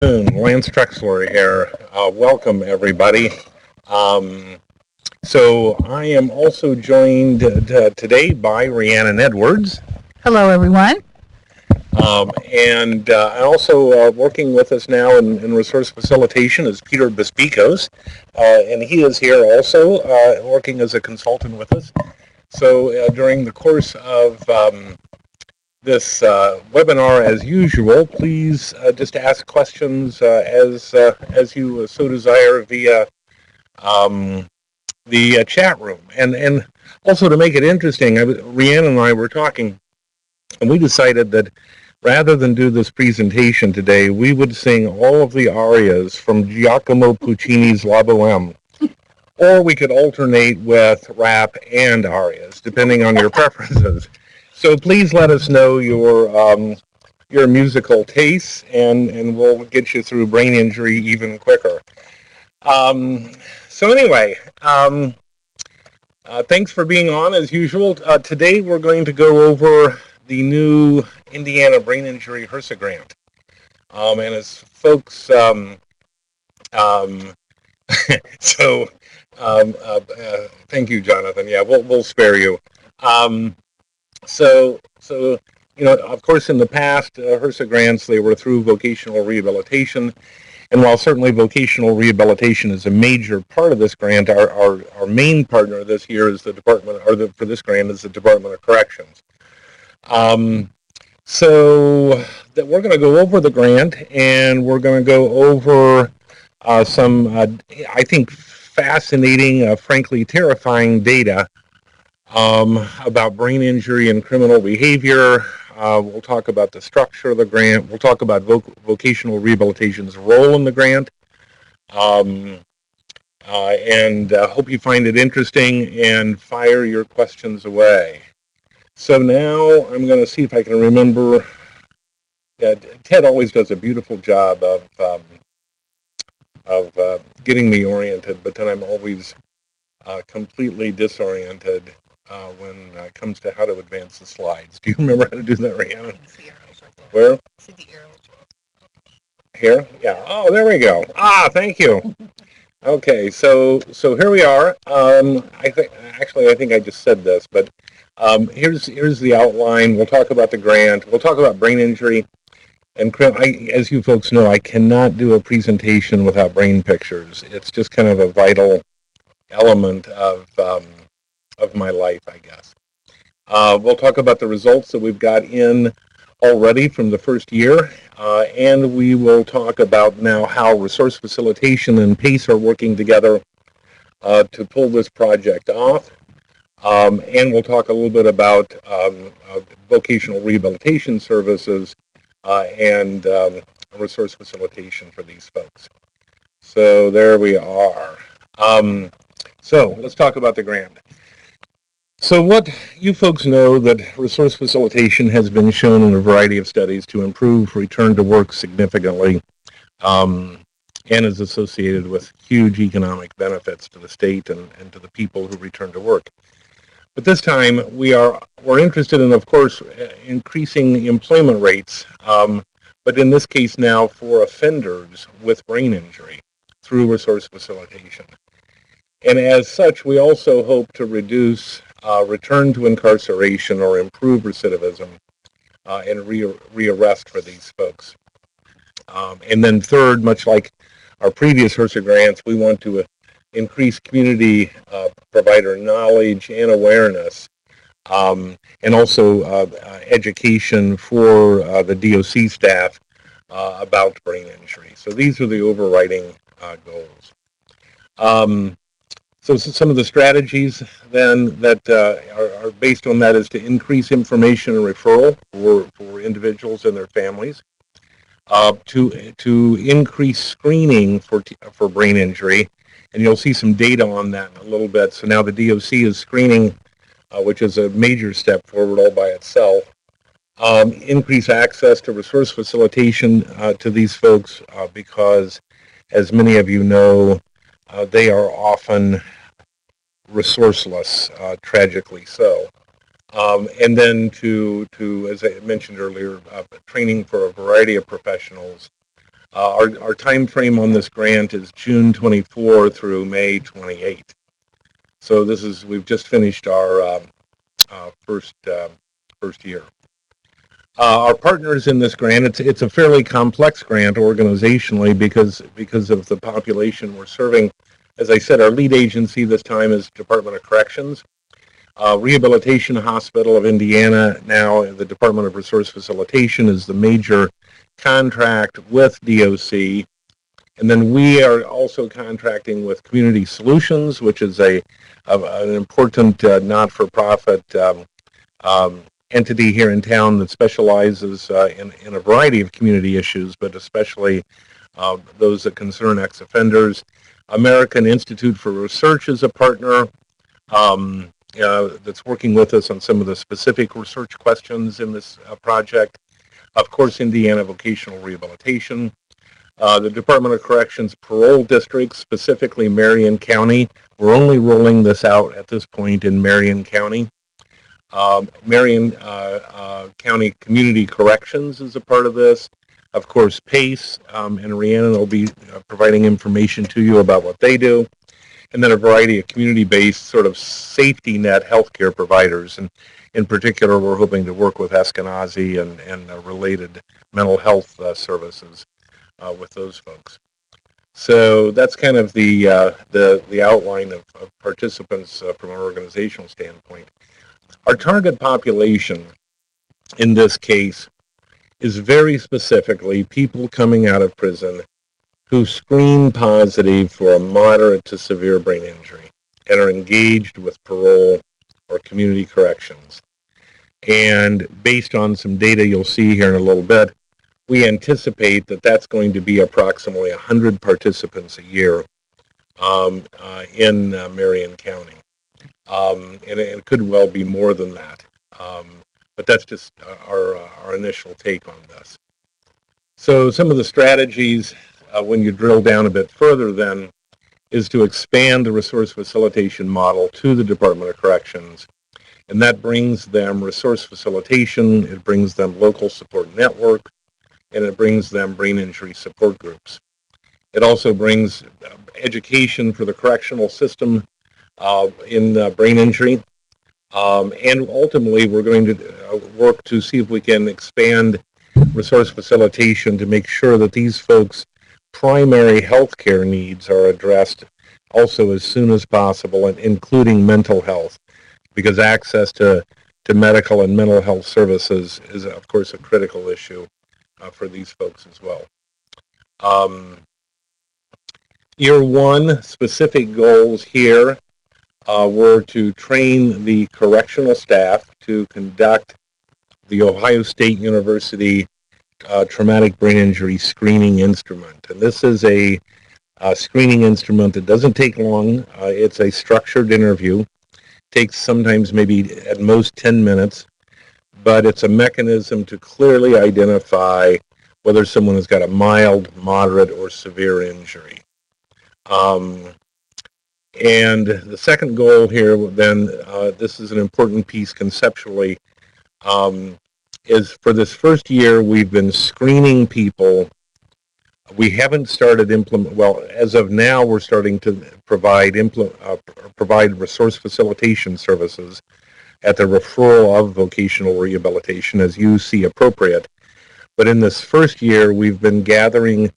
Lance Trexler here. Welcome, everybody. Um, so I am also joined today by Rhiannon Edwards. Hello, everyone. And also working with us now in resource facilitation is Peter Bespikos. And he is here also working as a consultant with us. So during the course of this webinar, as usual, please just ask questions as you so desire via the chat room. And also to make it interesting, Rhiannon and I were talking, and we decided that rather than do this presentation today, we would sing all of the arias from Giacomo Puccini's La Boheme. Or we could alternate with rap and arias, depending on your preferences. So please let us know your musical tastes, and we'll get you through brain injury even quicker. Um, so anyway, thanks for being on as usual. Today we're going to go over the new Indiana Brain Injury HRSA grant. And as folks, um, so thank you, Jonathan. Yeah, we'll spare you. Um, so of course, in the past, HRSA grants, they were through vocational rehabilitation. And while certainly vocational rehabilitation is a major part of this grant, our main partner this year is the Department, for this grant is the Department of Corrections. So that we're going to go over the grant, and we're going to go over some, I think, fascinating, frankly terrifying data about brain injury and criminal behavior. We'll talk about the structure of the grant. We'll talk about vocational rehabilitation's role in the grant. And hope you find it interesting and fire your questions away. So now I'm going to see if I can remember. Ted always does a beautiful job of getting me oriented, but then I'm always completely disoriented when it comes to how to advance the slides. Do you remember how to do that, Rhiannon? Where? Here? Yeah. Oh, there we go. Thank you. Okay, so here we are. I think I just said this, but here's the outline. We'll talk about the grant. We'll talk about brain injury. And as you folks know, I cannot do a presentation without brain pictures. It's just kind of a vital element of my life, I guess. We'll talk about the results that we've got in already from the first year, and we will talk about now how resource facilitation and PACE are working together to pull this project off. And we'll talk a little bit about vocational rehabilitation services and resource facilitation for these folks. So there we are. So let's talk about the grant. So what you folks know that resource facilitation has been shown in a variety of studies to improve return to work significantly and is associated with huge economic benefits to the state and to the people who return to work. But this time we're interested in, of course, increasing employment rates, but in this case now for offenders with brain injury through resource facilitation. And as such, we also hope to reduce return to incarceration or improve recidivism and rearrest for these folks. And then third, much like our previous HRSA grants, we want to increase community provider knowledge and awareness, and also education for the DOC staff about brain injury. So these are the overriding goals. So some of the strategies then that are based on that is to increase information and referral for individuals and their families, to increase screening for brain injury, and you'll see some data on that in a little bit. So now the DOC is screening, which is a major step forward all by itself. Increase access to resource facilitation to these folks because, as many of you know, they are often resourceless, tragically so. And then to, as I mentioned earlier, training for a variety of professionals Our time frame on this grant is June 24 through May 28. So we've just finished our first year. Our partners in this grant, it's a fairly complex grant organizationally because of the population we're serving. As I said, our lead agency this time is Department of Corrections. Rehabilitation Hospital of Indiana, now the Department of Resource Facilitation, is the major contract with DOC. And then we are also contracting with Community Solutions, which is an important not-for-profit entity here in town that specializes in a variety of community issues, but especially those that concern ex-offenders. American Institute for Research is a partner that's working with us on some of the specific research questions in this project. Of course, Indiana Vocational Rehabilitation. The Department of Corrections Parole District, specifically Marion County. We're only rolling this out at this point in Marion County. Marion County Community Corrections is a part of this. Of course, PACE and Rhiannon will be providing information to you about what they do. And then a variety of community-based sort of safety net healthcare providers. And in particular, we're hoping to work with Eskenazi and related mental health services with those folks. So that's kind of the outline of participants from an organizational standpoint. Our target population in this case is very specifically people coming out of prison who screen positive for a moderate to severe brain injury and are engaged with parole or community corrections. And based on some data you'll see here in a little bit, we anticipate that that's going to be approximately 100 participants a year in Marion County. And it could well be more than that. But that's just our initial take on this. So some of the strategies, when you drill down a bit further then, is to expand the resource facilitation model to the Department of Corrections. And that brings them resource facilitation, it brings them local support network, and it brings them brain injury support groups. It also brings education for the correctional system in brain injury. And ultimately, we're going to work to see if we can expand resource facilitation to make sure that these folks' primary health care needs are addressed also as soon as possible, and including mental health, because access to medical and mental health services is, of course, a critical issue for these folks as well. Year one specific goals here were to train the correctional staff to conduct the Ohio State University traumatic brain injury screening instrument. And this is a screening instrument that doesn't take long. It's a structured interview. Takes sometimes maybe at most 10 minutes, but it's a mechanism to clearly identify whether someone has got a mild, moderate, or severe injury. And the second goal here, then, this is an important piece conceptually, is for this first year we've been screening people. We haven't started well, as of now, we're starting to provide resource facilitation services at the referral of vocational rehabilitation as you see appropriate. But in this first year, we've been gathering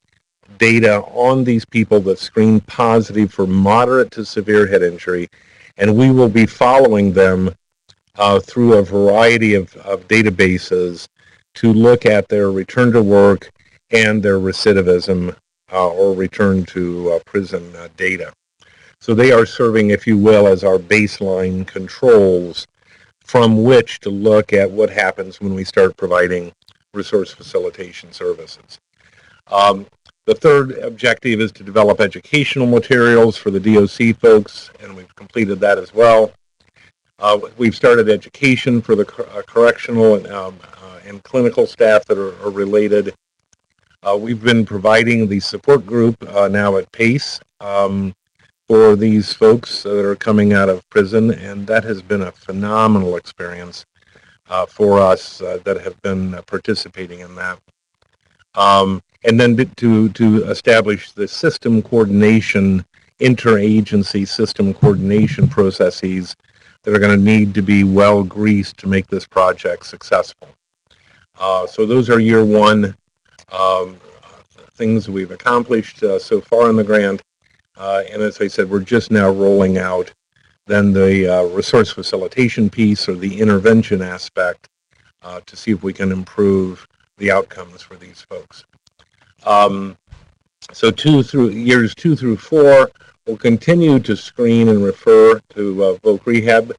data on these people that screen positive for moderate to severe head injury, and we will be following them through a variety of databases to look at their return to work and their recidivism or return to prison data. So they are serving, if you will, as our baseline controls from which to look at what happens when we start providing resource facilitation services. The third objective is to develop educational materials for the DOC folks, and we've completed that as well. We've started education for the correctional and clinical staff that are related. We've been providing the support group now at PACE for these folks that are coming out of prison, and that has been a phenomenal experience for us that have been participating in that. and then to establish the system coordination, interagency system coordination processes that are going to need to be well greased to make this project successful. So those are year one things we've accomplished so far in the grant. And as I said, we're just now rolling out then the resource facilitation piece, or the intervention aspect, to see if we can improve the outcomes for these folks. So years 2 through 4, we'll continue to screen and refer to voc rehab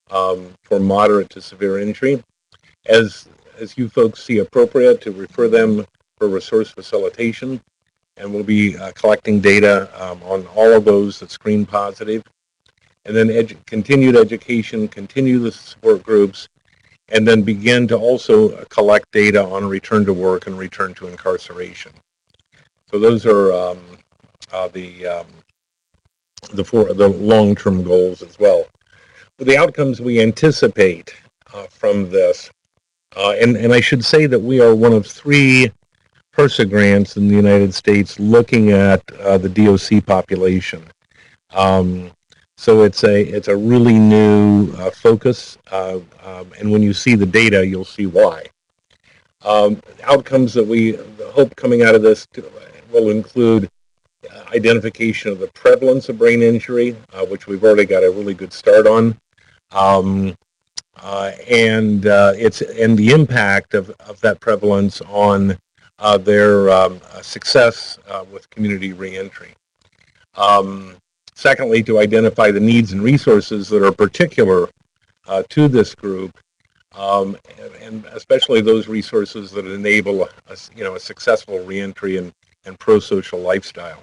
for moderate to severe injury. As you folks see appropriate, to refer them for resource facilitation, and we'll be collecting data on all of those that screen positive. And then continued education, continue the support groups, and then begin to also collect data on return to work and return to incarceration. So those are the long-term goals as well. But the outcomes we anticipate from this, and I should say that we are one of 3 HRSA grants in the United States looking at the DOC population. So it's a really new focus, and when you see the data, you'll see why. Outcomes that we hope coming out of this will include identification of the prevalence of brain injury, which we've already got a really good start on, and the impact of that prevalence on their success with community reentry. Secondly, to identify the needs and resources that are particular to this group, and especially those resources that enable a successful reentry and prosocial lifestyle.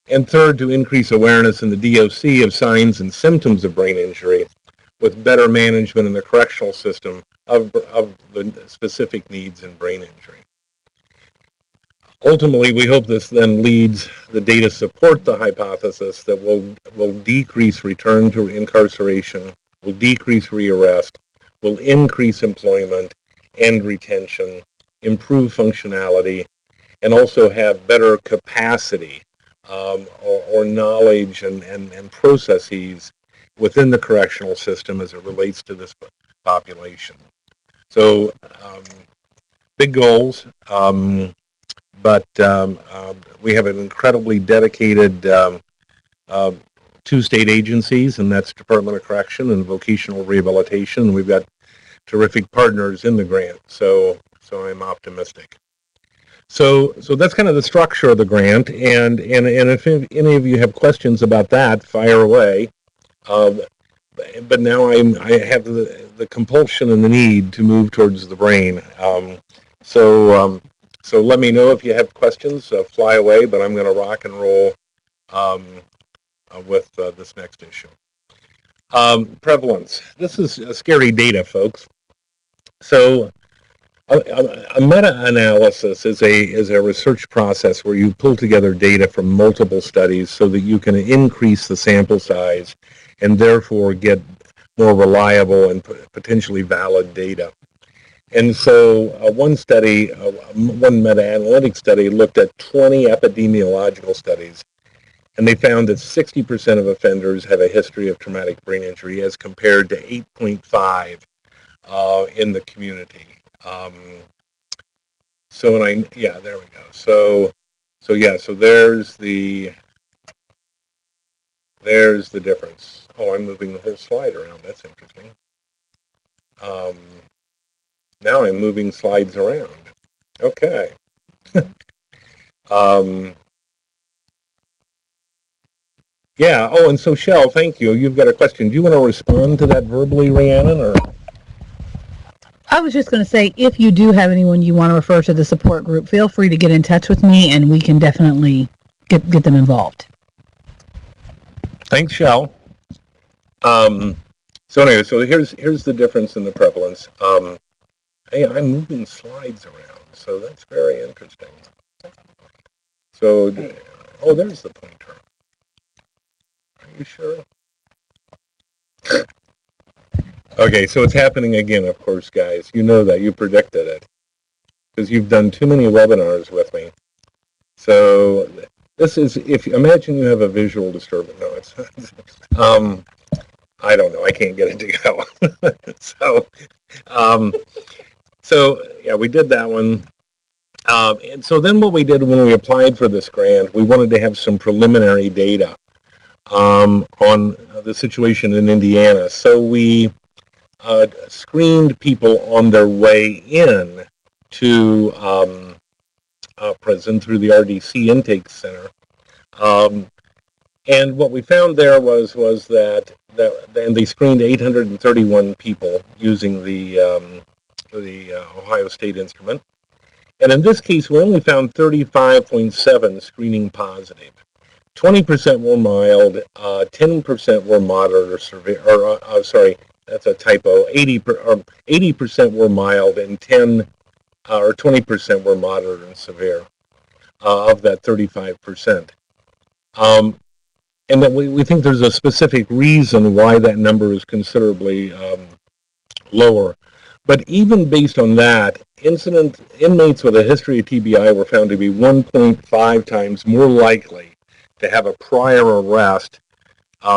And third, to increase awareness in the DOC of signs and symptoms of brain injury, with better management in the correctional system of the specific needs in brain injury. Ultimately, we hope this then leads the data support the hypothesis that will decrease return to incarceration, will decrease rearrest, will increase employment and retention, improve functionality, and also have better capacity or knowledge and processes within the correctional system as it relates to this population. So big goals. But we have an incredibly dedicated 2 state agencies, and that's Department of Correction and Vocational Rehabilitation. We've got terrific partners in the grant, so I'm optimistic. So that's kind of the structure of the grant, and if any of you have questions about that, fire away. But now I have the compulsion and the need to move towards the brain. So let me know if you have questions, fly away, but I'm going to rock and roll with this next issue. Prevalence. This is scary data, folks. So a meta-analysis is a research process where you pull together data from multiple studies so that you can increase the sample size and therefore get more reliable and potentially valid data. And so one study, one meta-analytic study, looked at 20 epidemiological studies, and they found that 60% of offenders have a history of traumatic brain injury as compared to 8.5 in the community. Yeah, there we go. So there's the difference. Oh, I'm moving the whole slide around. That's interesting. Now I'm moving slides around. Okay. Yeah. Oh, and so Shell, thank you. You've got a question. Do you want to respond to that verbally, Rhiannon, or? I was just going to say, if you do have anyone you want to refer to the support group, feel free to get in touch with me, and we can definitely get them involved. Thanks, Shell. So anyway, so here's the difference in the prevalence. Hey, I'm moving slides around, so that's very interesting. So, oh, there's the pointer. Are you sure? Okay, so it's happening again, of course, guys. You know that. You predicted it. because you've done too many webinars with me. So this is, if you imagine you have a visual disturbance. No, it's I don't know. I can't get it to go. um, so yeah, we did that one. And so then what we did when we applied for this grant, we wanted to have some preliminary data on the situation in Indiana. So we screened people on their way in to prison through the RDC intake center. And what we found there was that and they screened 831 people using the Ohio State instrument. And in this case, we only found 35.7 screening positive. 20% were mild, 10% were moderate or severe, or sorry, that's a typo. 80% were mild, and 20% were moderate and severe of that 35%. And that we think there's a specific reason why that number is considerably lower. But even based on that, inmates with a history of TBI were found to be 1.5 times more likely to have a prior arrest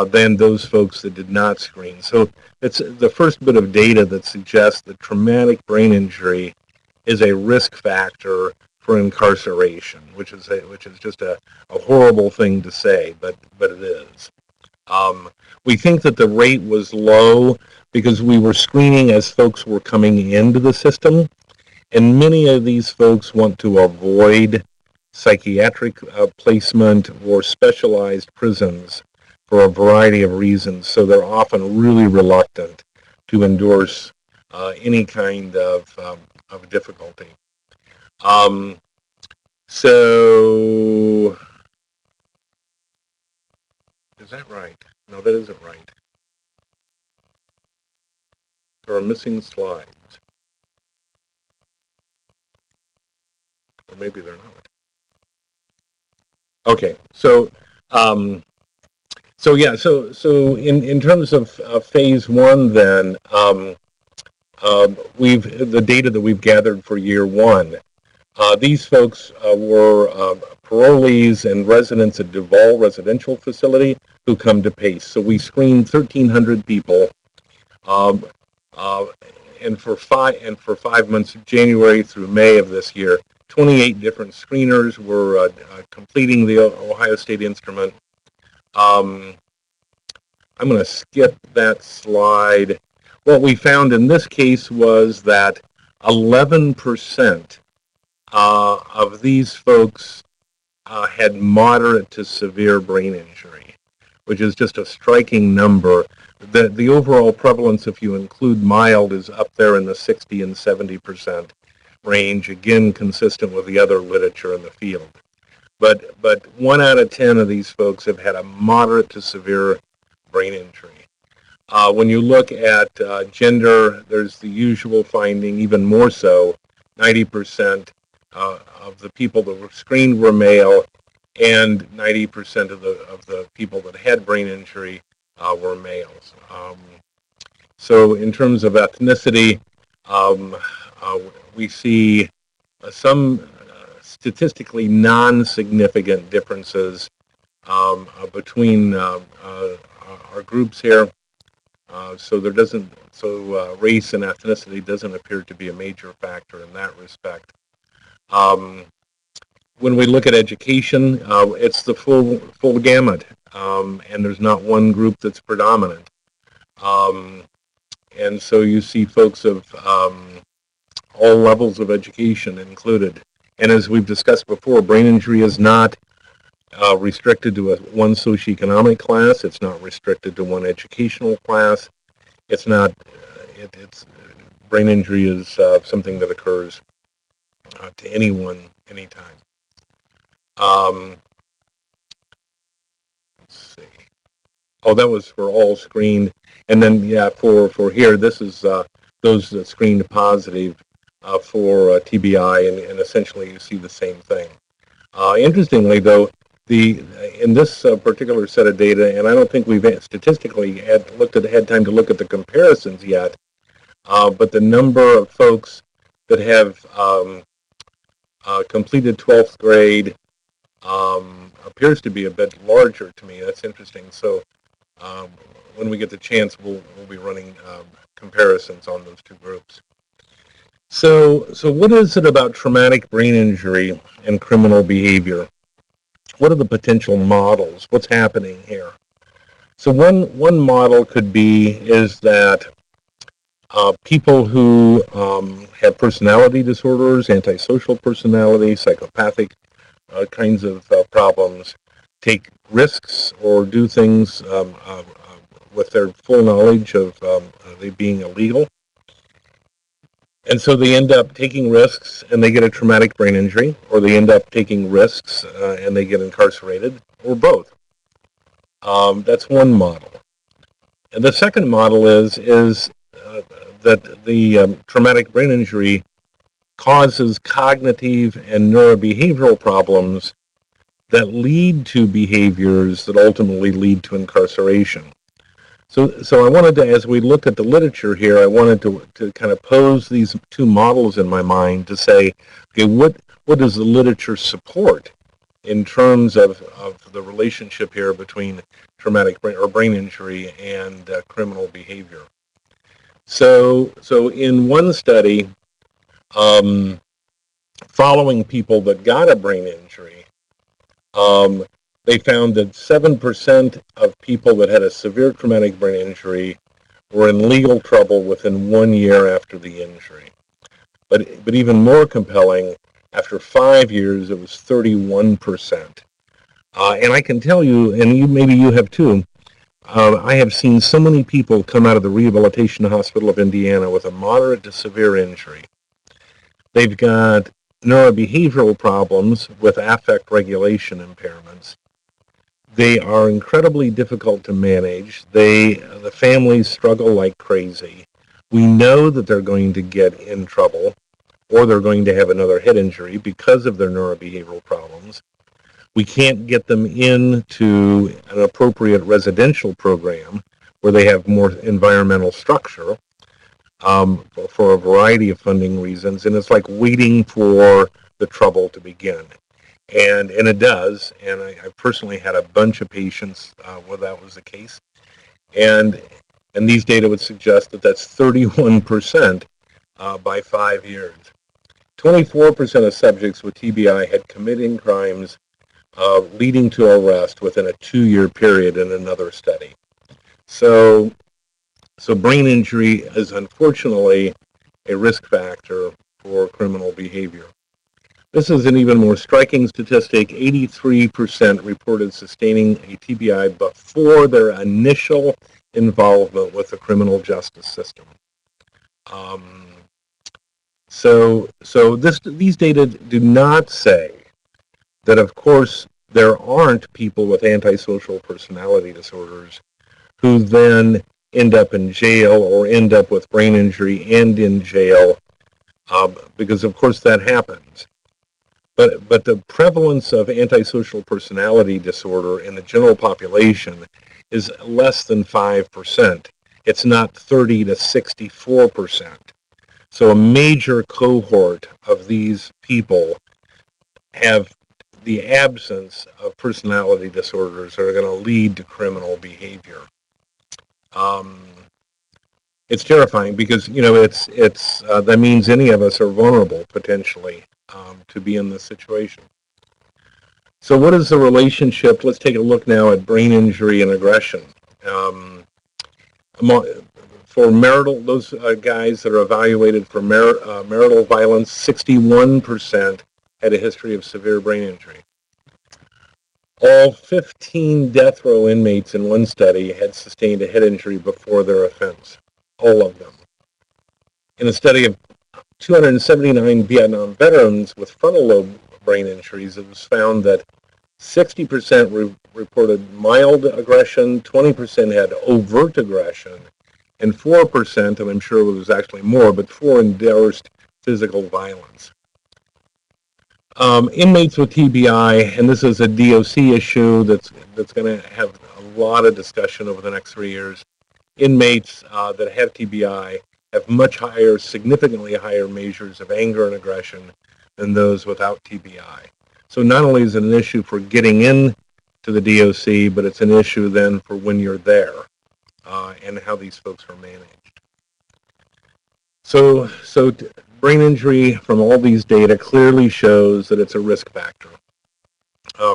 than those folks that did not screen. So it's the first bit of data that suggests that traumatic brain injury is a risk factor for incarceration, which is just a horrible thing to say, but it is. We think that the rate was low because we were screening as folks were coming into the system, and many of these folks want to avoid psychiatric placement or specialized prisons for a variety of reasons, so they're often really reluctant to endorse any kind of difficulty. So, is that right? No, that isn't right. There are missing slides. Or maybe they're not. Okay, so in terms of phase one, then the data that we've gathered for year one. These folks were parolees and residents at Duval Residential Facility who come to PACE. So we screened 1,300 people, and for 5 months, January through May of this year, 28 different screeners were completing the Ohio State instrument. I'm going to skip that slide. What we found in this case was that 11% of these folks had moderate to severe brain injury, which is just a striking number. The overall prevalence, if you include mild, is up there in the 60 and 70% range, again consistent with the other literature in the field. But 1 out of 10 of these folks have had a moderate to severe brain injury. When you look at gender, there's the usual finding, even more so, 90% of the people that were screened were male, and 90% of the people that had brain injury were males. So in terms of ethnicity, we see some statistically non-significant differences between our groups here. So race and ethnicity doesn't appear to be a major factor in that respect. When we look at education, it's the full gamut, and there's not one group that's predominant. And so you see folks of all levels of education included. And as we've discussed before, brain injury is not restricted to one socioeconomic class. It's not restricted to one educational class. It's not. Brain injury is something that occurs to anyone, anytime. Let's see. Oh, that was for all screened, and then for here, this is those that screened positive for TBI, and essentially you see the same thing. Interestingly, though, in this particular set of data, and I don't think we've statistically had time to look at the comparisons yet, but the number of folks that have completed 12th grade, appears to be a bit larger to me. That's interesting. So um, when we get the chance, we'll be running comparisons on those two groups. So what is it about traumatic brain injury and criminal behavior? What are the potential models? What's happening here? So one model could be is that people who have personality disorders, antisocial personality, psychopathic kinds of problems, take risks or do things with their full knowledge of they being illegal. And so they end up taking risks and they get a traumatic brain injury, or they end up taking risks and they get incarcerated, or both. That's one model. And the second model is that the traumatic brain injury causes cognitive and neurobehavioral problems that lead to behaviors that ultimately lead to incarceration. So I wanted to, as we looked at the literature here, I wanted to kind of pose these two models in my mind to say, okay, what does the literature support in terms of the relationship here between traumatic brain injury and criminal behavior? So in one study, following people that got a brain injury, they found that 7% of people that had a severe traumatic brain injury were in legal trouble within 1 year after the injury. But even more compelling, after 5 years, it was 31%. And I can tell you, and maybe you have too, I have seen so many people come out of the Rehabilitation Hospital of Indiana with a moderate to severe injury. They've got neurobehavioral problems with affect regulation impairments. They are incredibly difficult to manage. The families struggle like crazy. We know that they're going to get in trouble or they're going to have another head injury because of their neurobehavioral problems. We can't get them into an appropriate residential program where they have more environmental structure for a variety of funding reasons. And it's like waiting for the trouble to begin. And it does, and I personally had a bunch of patients where that was the case. And these data would suggest that that's 31% by 5 years. 24% of subjects with TBI had committing crimes leading to arrest within a 2-year period in another study. So brain injury is unfortunately a risk factor for criminal behavior. This is an even more striking statistic. 83% reported sustaining a TBI before their initial involvement with the criminal justice system. These data do not say that, of course, there aren't people with antisocial personality disorders who then end up in jail or end up with brain injury and in jail, because, of course, that happens. But the prevalence of antisocial personality disorder in the general population is less than 5%. It's not 30 to 64%. So a major cohort of these people have the absence of personality disorders that are going to lead to criminal behavior. It's terrifying because, that means any of us are vulnerable potentially to be in this situation. So what is the relationship? Let's take a look now at brain injury and aggression. For those guys that are evaluated for marital violence, 61% had a history of severe brain injury. All 15 death row inmates in one study had sustained a head injury before their offense. All of them. In a study of 279 Vietnam veterans with frontal lobe brain injuries, it was found that 60% reported mild aggression, 20% had overt aggression, and 4%, and I'm sure it was actually more, but 4 endorsed physical violence. Inmates with TBI, and this is a DOC issue that's going to have a lot of discussion over the next 3 years. Inmates that have TBI have much higher, significantly higher measures of anger and aggression than those without TBI. So not only is it an issue for getting in to the DOC, but it's an issue then for when you're there and how these folks are managed. So brain injury from all these data clearly shows that it's a risk factor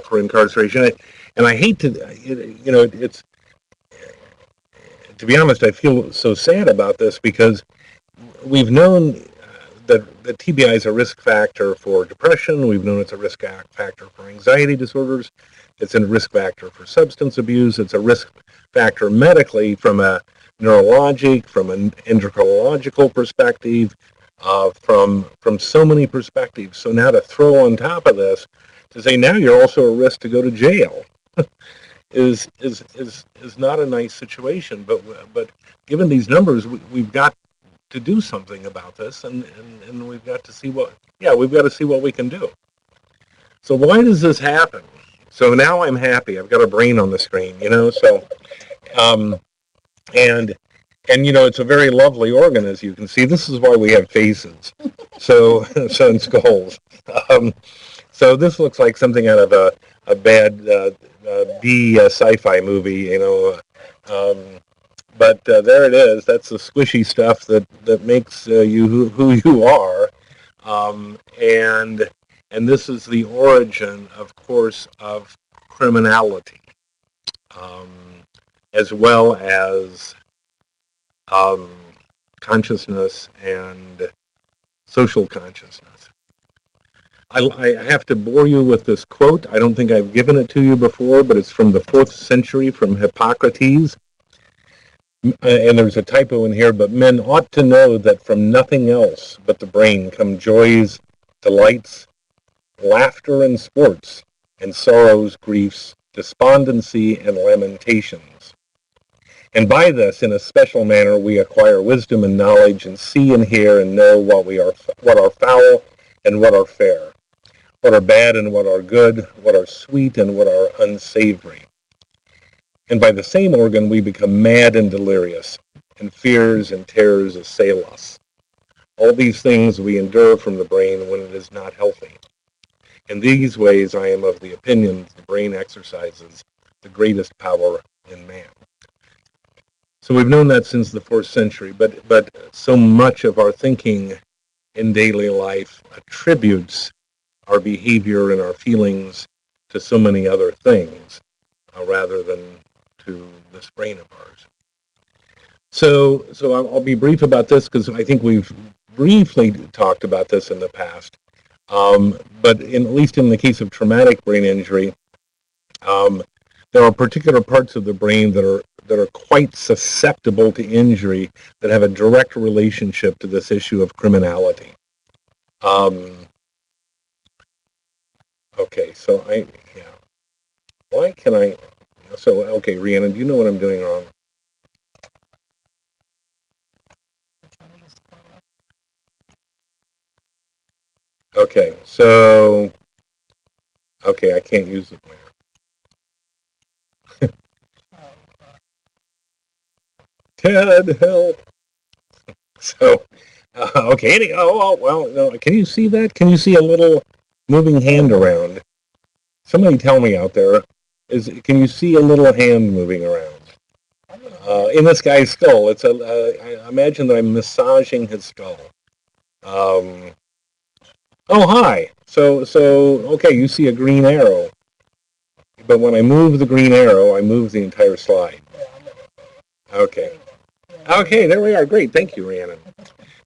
for incarceration. And I hate to, it's, to be honest, I feel so sad about this because we've known that TBI is a risk factor for depression. We've known it's a risk factor for anxiety disorders. It's a risk factor for substance abuse. It's a risk factor medically from a neurologic, from an endocrinological perspective, from so many perspectives. So now to throw on top of this, to say now you're also a risk to go to jail is not a nice situation. But given these numbers, we've got to do something about this, and we've got to see what we can do. So why does this happen? So now I'm happy. I've got a brain on the screen, so and it's a very lovely organ, as you can see. This is why we have faces, so and skulls. So this looks like something out of a bad B sci-fi movie, but there it is. That's the squishy stuff that makes you who you are, and this is the origin, of course, of criminality, as well as consciousness and social consciousness. I have to bore you with this quote. I don't think I've given it to you before, but it's from the 4th century, from Hippocrates. And there's a typo in here, but men ought to know that from nothing else but the brain come joys, delights, laughter and sports, and sorrows, griefs, despondency, and lamentations. And by this, in a special manner, we acquire wisdom and knowledge, and see and hear and know what are foul and what are fair, what are bad and what are good, what are sweet and what are unsavory. And by the same organ we become mad and delirious, and fears and terrors assail us. All these things we endure from the brain when it is not healthy. In these ways I am of the opinion the brain exercises the greatest power in man. So we've known that since the 4th century, but so much of our thinking in daily life attributes our behavior and our feelings to so many other things rather than to this brain of ours. So I'll be brief about this because I think we've briefly talked about this in the past. But at least in the case of traumatic brain injury, there are particular parts of the brain that are quite susceptible to injury that have a direct relationship to this issue of criminality. Okay, so why can I? So, okay, Rhiannon, do you know what I'm doing wrong? Okay, so, okay, I can't use the pointer. Ted, help! So, okay, well, no, can you see that? Can you see a little moving hand around? Somebody tell me out there. Can you see a little hand moving around in this guy's skull? I imagine that I'm massaging his skull. Oh, hi. So okay, you see a green arrow, but when I move the green arrow, I move the entire slide. Okay, there we are. Great, thank you, Rhiannon.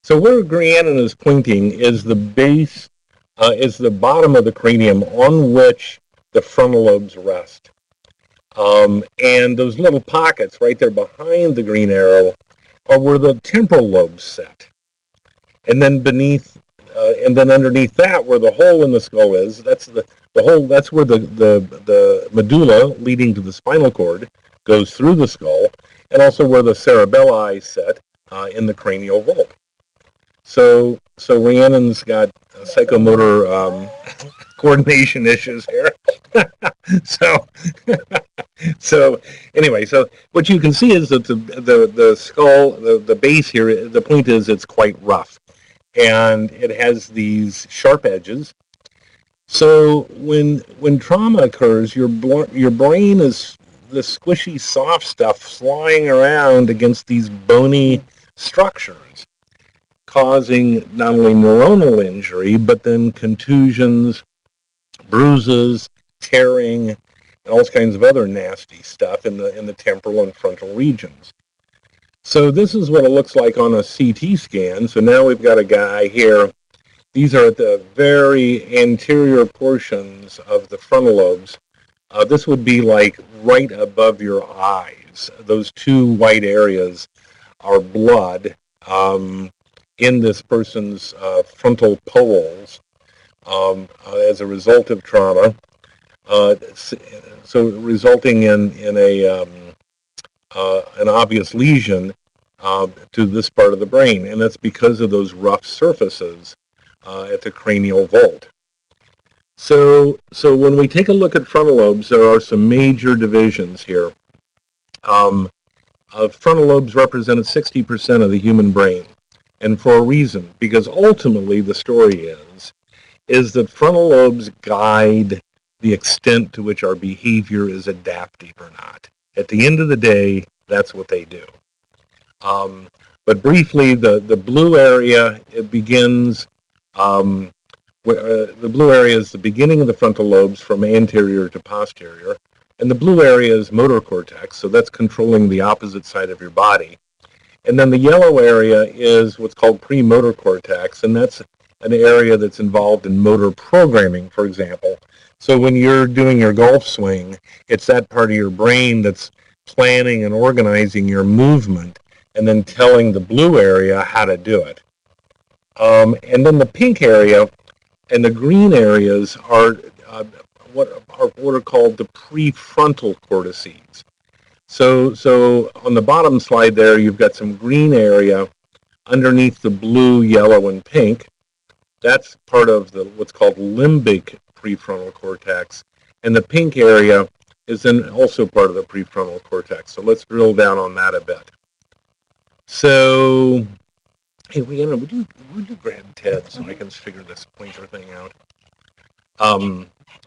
So where Rhiannon is pointing is the base, is the bottom of the cranium on which the frontal lobes rest. And those little pockets right there behind the green arrow are where the temporal lobes sit. And then and then underneath that, where the hole in the skull is, that's the hole. That's where the medulla leading to the spinal cord goes through the skull, and also where the cerebelli sit in the cranial vault. So Rhiannon's got psychomotor coordination issues here. So anyway, so what you can see is that the skull, the base here, the point is it's quite rough. and it has these sharp edges. So when trauma occurs, your brain is the squishy, soft stuff flying around against these bony structures, causing not only neuronal injury, but then contusions, bruises, tearing, and all kinds of other nasty stuff in the temporal and frontal regions. So this is what it looks like on a CT scan. So now we've got a guy here. These are at the very anterior portions of the frontal lobes. This would be like right above your eyes. Those two white areas are blood in this person's frontal poles as a result of trauma. So resulting in an obvious lesion to this part of the brain, and that's because of those rough surfaces at the cranial vault. So when we take a look at frontal lobes, there are some major divisions here. Frontal lobes represented 60% of the human brain, and for a reason, because ultimately the story is that frontal lobes guide the extent to which our behavior is adaptive or not. At the end of the day, that's what they do. But briefly, the blue area, it begins, the blue area is the beginning of the frontal lobes from anterior to posterior, and the blue area is motor cortex, so that's controlling the opposite side of your body. And then the yellow area is what's called premotor cortex, and that's an area that's involved in motor programming, for example. So when you're doing your golf swing, it's that part of your brain that's planning and organizing your movement and then telling the blue area how to do it. And then the pink area and the green areas are what are called the prefrontal cortices. So on the bottom slide there, you've got some green area underneath the blue, yellow, and pink. That's part of the what's called limbic prefrontal cortex, and the pink area is then also part of the prefrontal cortex. So let's drill down on that a bit. So, hey, Rihanna, would you grab Ted so I can figure this pointer thing out?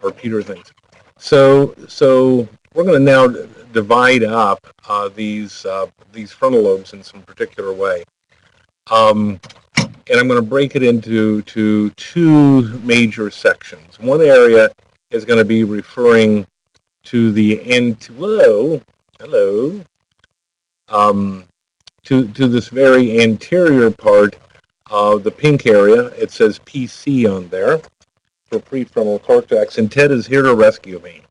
Or Peter things. So we're going to now divide up these frontal lobes in some particular way. And I'm going to break it into two major sections. One area is going to be referring to the to this very anterior part of the pink area. It says PC on there for prefrontal cortex, and Ted is here to rescue me.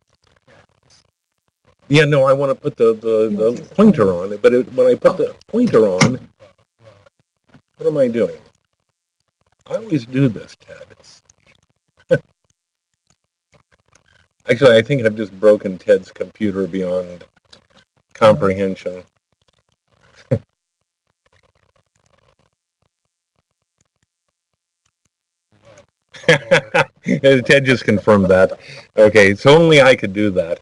Yeah, no, I want to put the pointer on it, but when I put the pointer on, what am I doing? I always do this, Ted. Actually, I think I've just broken Ted's computer beyond comprehension. Ted just confirmed that. Okay, so only I could do that.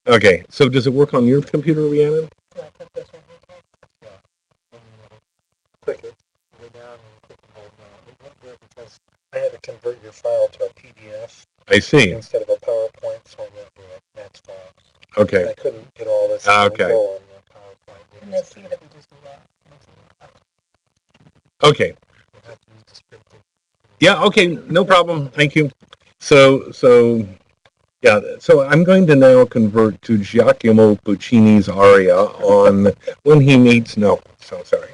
Okay, so does it work on your computer, Rhiannon? Yeah, I think that's right. Yeah. Click it, go down and click and hold down. It won't do it because I had to convert your file to a PDF I see. instead of a PowerPoint, so I went to a Max file. Okay. And I couldn't get all this Okay. info on the PowerPoint. And let's see if we just do that. Okay. We'll have to use the script. Yeah, okay, no problem. Thank you. So I'm going to now convert to Giacomo Puccini's aria on When He Meets... No, so sorry.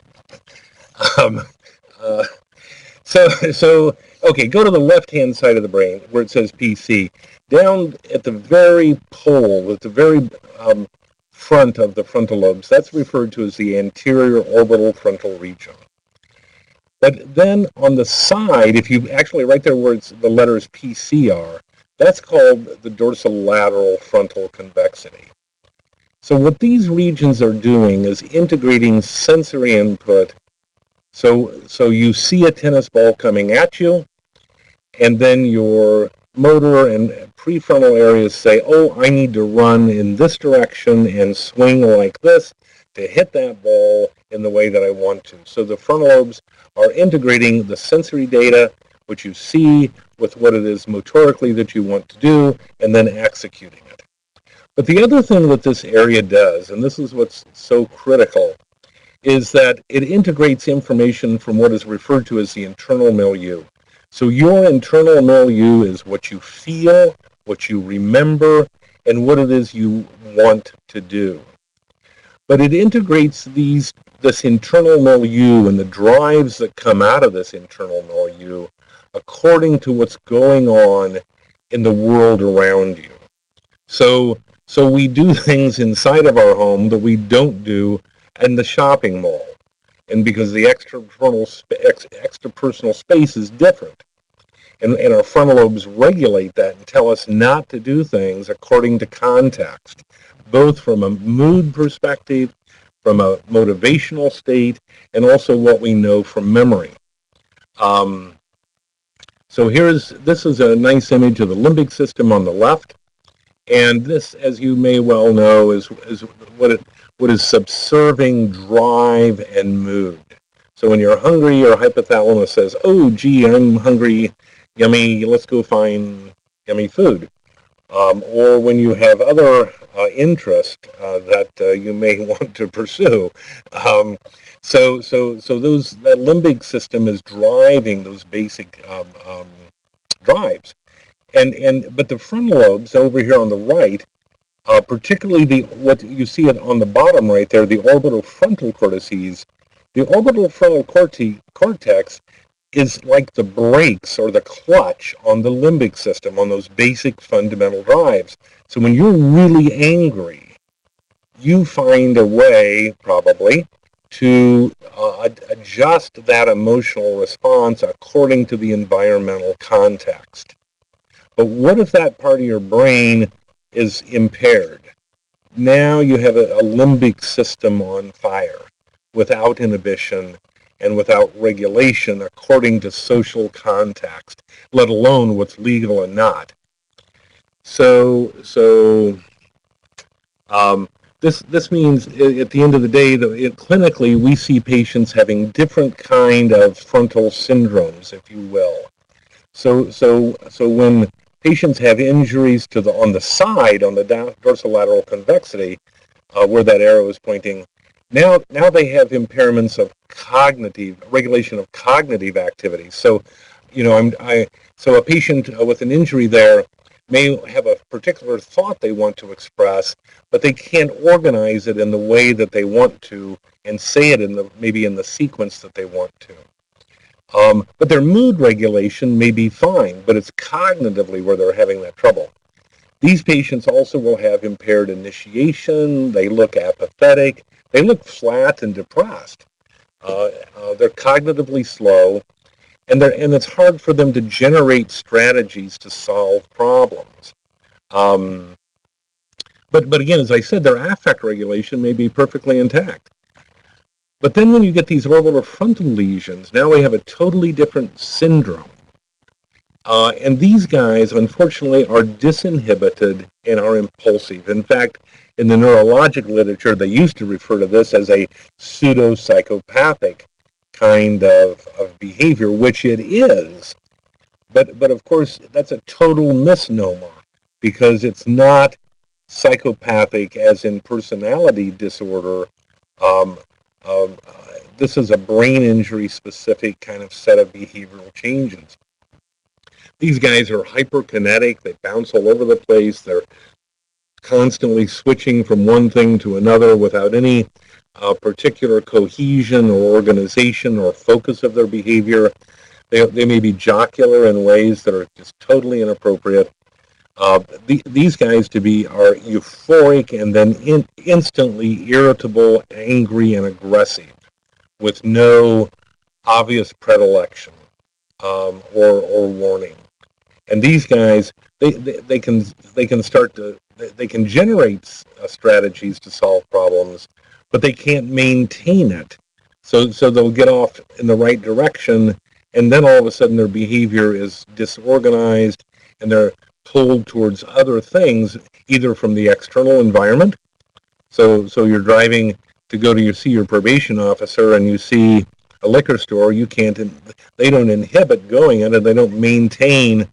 Okay, go to the left-hand side of the brain where it says PC. Down at the very pole, at the very front of the frontal lobes, that's referred to as the anterior orbital frontal region. But then on the side, if you actually right there where the letters PC are, that's called the dorsolateral frontal convexity. So what these regions are doing is integrating sensory input. So you see a tennis ball coming at you, and then your motor and prefrontal areas say, oh, I need to run in this direction and swing like this to hit that ball in the way that I want to. So the frontal lobes are integrating the sensory data, what you see, with what it is motorically that you want to do, and then executing it. But the other thing that this area does, and this is what's so critical, is that it integrates information from what is referred to as the internal milieu. So your internal milieu is what you feel, what you remember, and what it is you want to do. But it integrates this internal milieu and the drives that come out of this internal milieu according to what's going on in the world around you. So we do things inside of our home that we don't do in the shopping mall. And because the extrapersonal space is different. And our frontal lobes regulate that and tell us not to do things according to context, both from a mood perspective, from a motivational state, and also what we know from memory. So this is a nice image of the limbic system on the left. And this, as you may well know, is what is subserving drive and mood. So when you're hungry, your hypothalamus says, oh, gee, I'm hungry, yummy, let's go find yummy food. Or when you have other interest that you may want to pursue. So that limbic system is driving those basic drives. But the frontal lobes over here on the right, particularly what you see on the bottom right there, the orbital frontal cortices, the orbital frontal cortex is like the brakes or the clutch on the limbic system, on those basic fundamental drives. So when you're really angry, you find a way, probably, to adjust that emotional response according to the environmental context. But what if that part of your brain is impaired? Now you have a limbic system on fire without inhibition and without regulation according to social context, let alone what's legal and not. So this means at the end of the day that clinically we see patients having different kind of frontal syndromes, if you will. So when patients have injuries on the side, on the dorsolateral convexity, where that arrow is pointing, now they have impairments of regulation of cognitive activities. So, so a patient with an injury there may have a particular thought they want to express, but they can't organize it in the way that they want to and say it maybe in the sequence that they want to. But their mood regulation may be fine, but it's cognitively where they're having that trouble. These patients also will have impaired initiation. They look apathetic. They look flat and depressed. They're cognitively slow, and it's hard for them to generate strategies to solve problems. But again, as I said, their affect regulation may be perfectly intact. But then when you get these orbital frontal lesions, now we have a totally different syndrome. And these guys, unfortunately, are disinhibited and are impulsive. In fact, in the neurologic literature, they used to refer to this as a pseudo-psychopathic kind of behavior, which it is. But of course, that's a total misnomer because it's not psychopathic as in personality disorder. This is a brain injury specific kind of set of behavioral changes. These guys are hyperkinetic. They bounce all over the place. They're constantly switching from one thing to another without any particular cohesion or organization or focus of their behavior. They may be jocular in ways that are just totally inappropriate. These guys are euphoric and then instantly irritable, angry, and aggressive with no obvious predilection or warning. And these guys, they can generate strategies to solve problems, but they can't maintain it. So they'll get off in the right direction, and then all of a sudden their behavior is disorganized, and they're pulled towards other things, either from the external environment. So you're driving to go to see your probation officer and you see a liquor store, they don't inhibit going in, and they don't maintain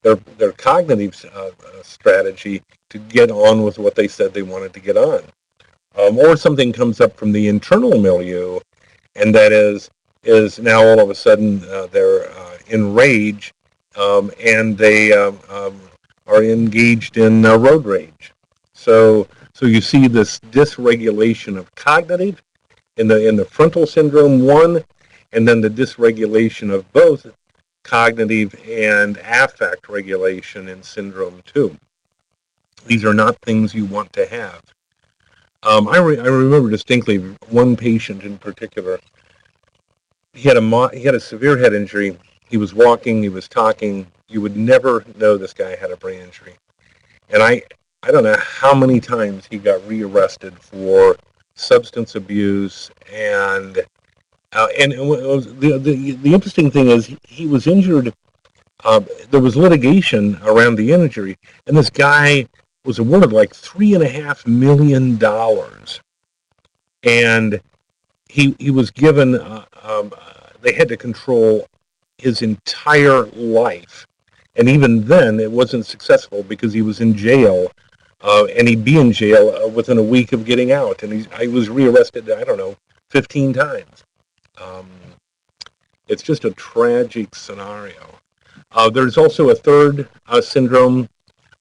their cognitive strategy to get on with what they said they wanted to get on. Or something comes up from the internal milieu, and that is now all of a sudden they're enraged, and they are engaged in road rage. So you see this dysregulation of cognitive in the frontal syndrome 1, and then the dysregulation of both cognitive and affect regulation in syndrome 2. These are not things you want to have. I remember distinctly one patient in particular. He had a severe head injury. He was walking, he was talking. You would never know this guy had a brain injury. And I don't know how many times he got rearrested for substance abuse, and the interesting thing is he was injured. There was litigation around the injury, and this guy was awarded like $3.5 million, and he was given. They had to control his entire life, and even then it wasn't successful because he was in jail, and he'd be in jail within a week of getting out, and I was rearrested, I don't know, 15 times. It's just a tragic scenario. There's also a third syndrome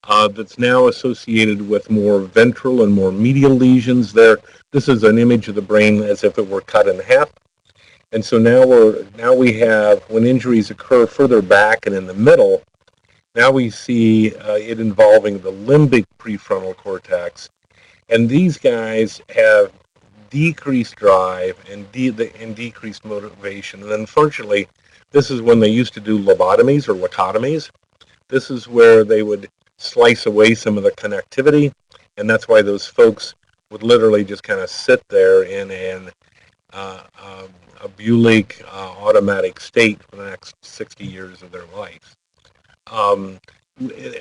that's now associated with more ventral and more medial lesions there. This is an image of the brain as if it were cut in half. And so now we have, when injuries occur further back and in the middle, now we see it involving the limbic prefrontal cortex. And these guys have decreased drive and decreased motivation. And unfortunately, this is when they used to do lobotomies or lobotomies. This is where they would slice away some of the connectivity, and that's why those folks would literally just kind of sit there in a bulic automatic state for the next 60 years of their life.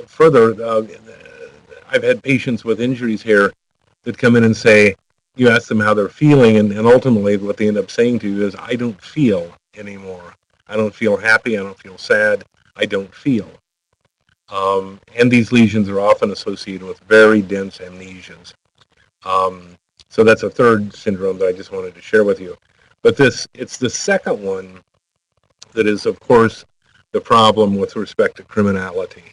Further, I've had patients with injuries here that come in and say, you ask them how they're feeling, and ultimately what they end up saying to you is, I don't feel anymore. I don't feel happy. I don't feel sad. I don't feel. And these lesions are often associated with very dense amnesias. So that's a third syndrome that I just wanted to share with you. But it's the second one that is, of course, the problem with respect to criminality.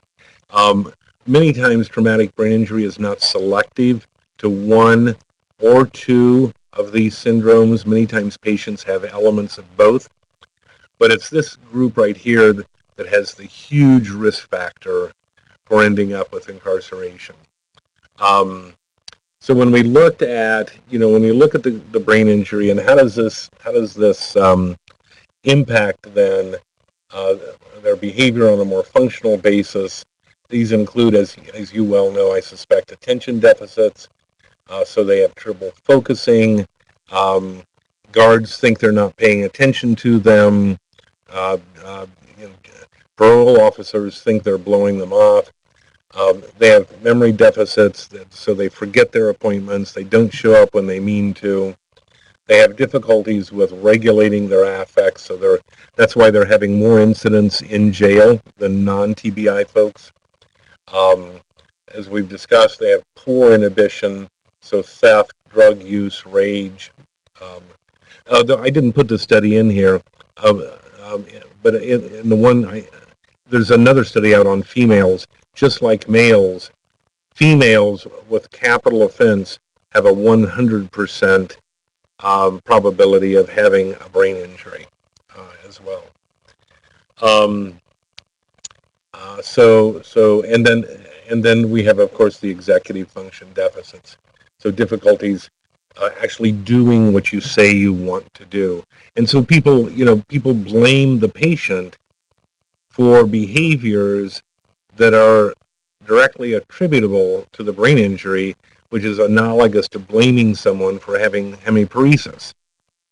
Many times traumatic brain injury is not selective to one or two of these syndromes. Many times patients have elements of both. But it's this group right here that has the huge risk factor for ending up with incarceration. So when we looked at, when we look at the brain injury and how does this impact then their behavior on a more functional basis, these include, as you well know, I suspect, attention deficits. So they have trouble focusing. Guards think they're not paying attention to them. Parole officers think they're blowing them off. They have memory deficits, so they forget their appointments. They don't show up when they mean to. They have difficulties with regulating their affects, so that's why they're having more incidents in jail than non-TBI folks. As we've discussed, they have poor inhibition, so theft, drug use, rage. I didn't put the study in here, but in the one, there's another study out on females. Just like males, females with capital offense have a 100% probability of having a brain injury as well. And then we have, of course, the executive function deficits. So difficulties actually doing what you say you want to do. And so people blame the patient for behaviors that are directly attributable to the brain injury, which is analogous to blaming someone for having hemiparesis.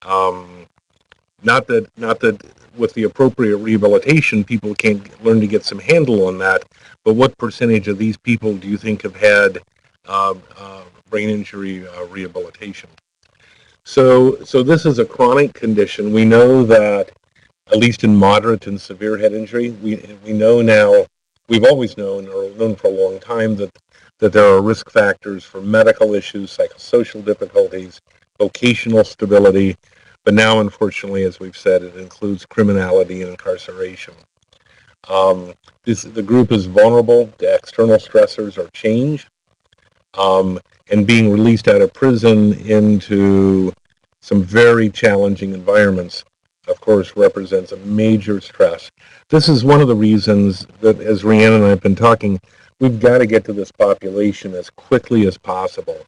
Not that with the appropriate rehabilitation, people can't learn to get some handle on that, but what percentage of these people do you think have had brain injury rehabilitation? So this is a chronic condition. We know that, at least in moderate and severe head injury, we know now, we've always known, or known for a long time, that there are risk factors for medical issues, psychosocial difficulties, vocational stability, but now, unfortunately, as we've said, it includes criminality and incarceration. The group is vulnerable to external stressors or change, and being released out of prison into some very challenging environments, of course, represents a major stress. This is one of the reasons that, as Rhiannon and I have been talking, we've got to get to this population as quickly as possible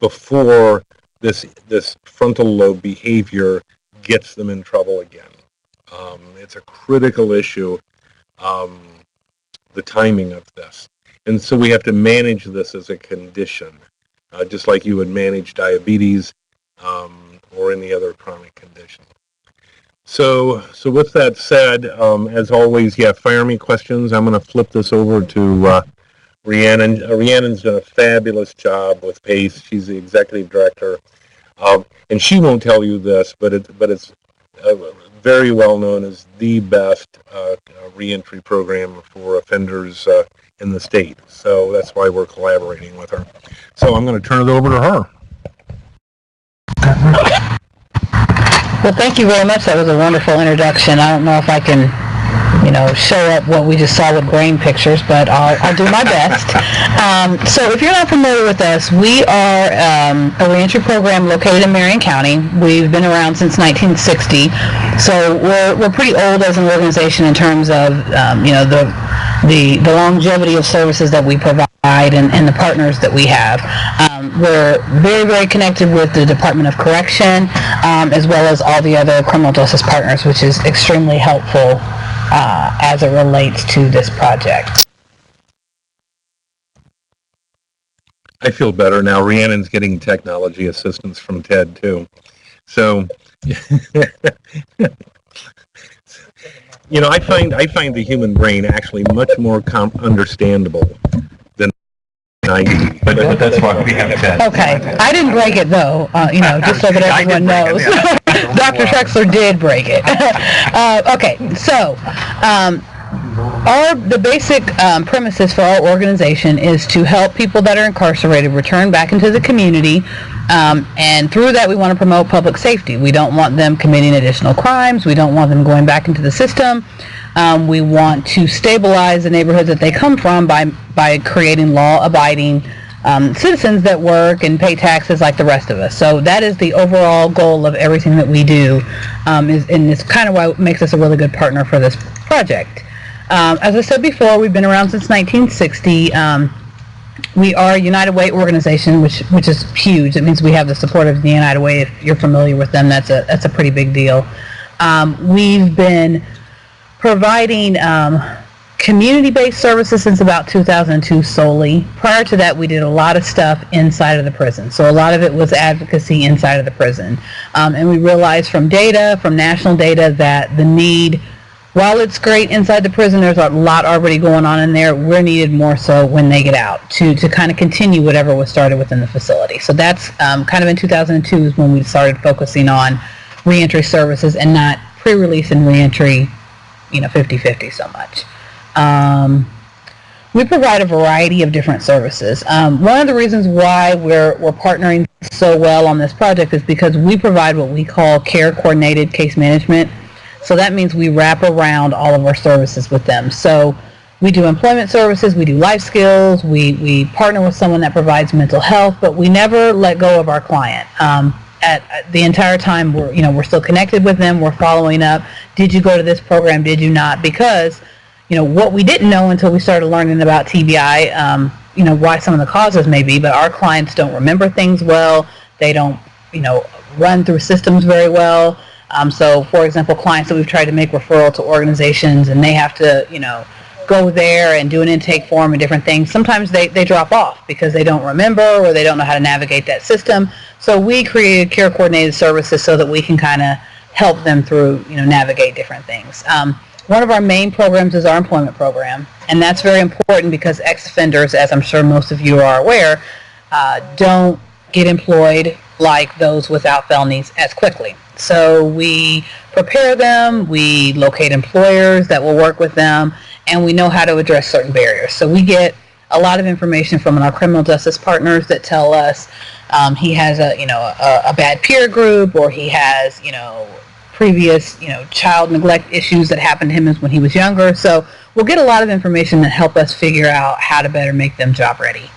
before this frontal lobe behavior gets them in trouble again. It's a critical issue, the timing of this. And so we have to manage this as a condition, just like you would manage diabetes or any other chronic condition. So with that said, as always, fire me questions. I'm going to flip this over to Rhiannon. Rhiannon's done a fabulous job with PACE. She's the executive director. And she won't tell you this, but it's very well known as the best reentry program for offenders in the state. So that's why we're collaborating with her. So I'm going to turn it over to her. Well, thank you very much. That was a wonderful introduction. I don't know if I can, show up what we just saw with brain pictures, but I'll do my best. So if you're not familiar with us, we are a reentry program located in Marion County. We've been around since 1960, so we're pretty old as an organization in terms of the longevity of services that we provide and the partners that we have. We're very, very connected with the Department of Correction, as well as all the other criminal justice partners, which is extremely helpful as it relates to this project. I feel better now. Rhiannon's getting technology assistance from Ted, too. So, I find the human brain actually much more understandable than I do. But that's why we have Ted. Okay. I didn't break it, though, just so that everyone knows. Dr. Trexler did break it. Okay, so the basic premises for our organization is to help people that are incarcerated return back into the community, and through that we want to promote public safety. We don't want them committing additional crimes. We don't want them going back into the system. We want to stabilize the neighborhoods that they come from by creating law-abiding citizens that work and pay taxes like the rest of us. So that is the overall goal of everything that we do, and it's kind of why it makes us a really good partner for this project. As I said before, we've been around since 1960. We are a United Way organization, which is huge. It means we have the support of the United Way. If you're familiar with them, that's a pretty big deal. We've been providing community-based services since about 2002 solely. Prior to that, we did a lot of stuff inside of the prison. So a lot of it was advocacy inside of the prison. And we realized from national data, that the need, while it's great inside the prison, there's a lot already going on in there. We're needed more so when they get out to kind of continue whatever was started within the facility. So that's kind of in 2002 is when we started focusing on reentry services and not pre-release and reentry, 50-50 so much. We provide a variety of different services. One of the reasons why we're partnering so well on this project is because we provide what we call care coordinated case management. So that means we wrap around all of our services with them. So we do employment services, we do life skills, we partner with someone that provides mental health, but we never let go of our client. At the entire time, we're still connected with them. We're following up. Did you go to this program? Did you not? Because what we didn't know until we started learning about TBI, why some of the causes may be, but our clients don't remember things well. They don't, run through systems very well. So, for example, clients that we've tried to make referral to organizations and they have to, go there and do an intake form and different things. Sometimes they drop off because they don't remember or they don't know how to navigate that system. So we created care coordinated services so that we can kind of help them through, navigate different things. One of our main programs is our employment program, and that's very important because ex-offenders, as I'm sure most of you are aware, don't get employed like those without felonies as quickly. So we prepare them, we locate employers that will work with them, and we know how to address certain barriers. So we get a lot of information from our criminal justice partners that tell us he has a bad peer group, or he has previous child neglect issues that happened to him when he was younger. So we'll get a lot of information that help us figure out how to better make them job ready.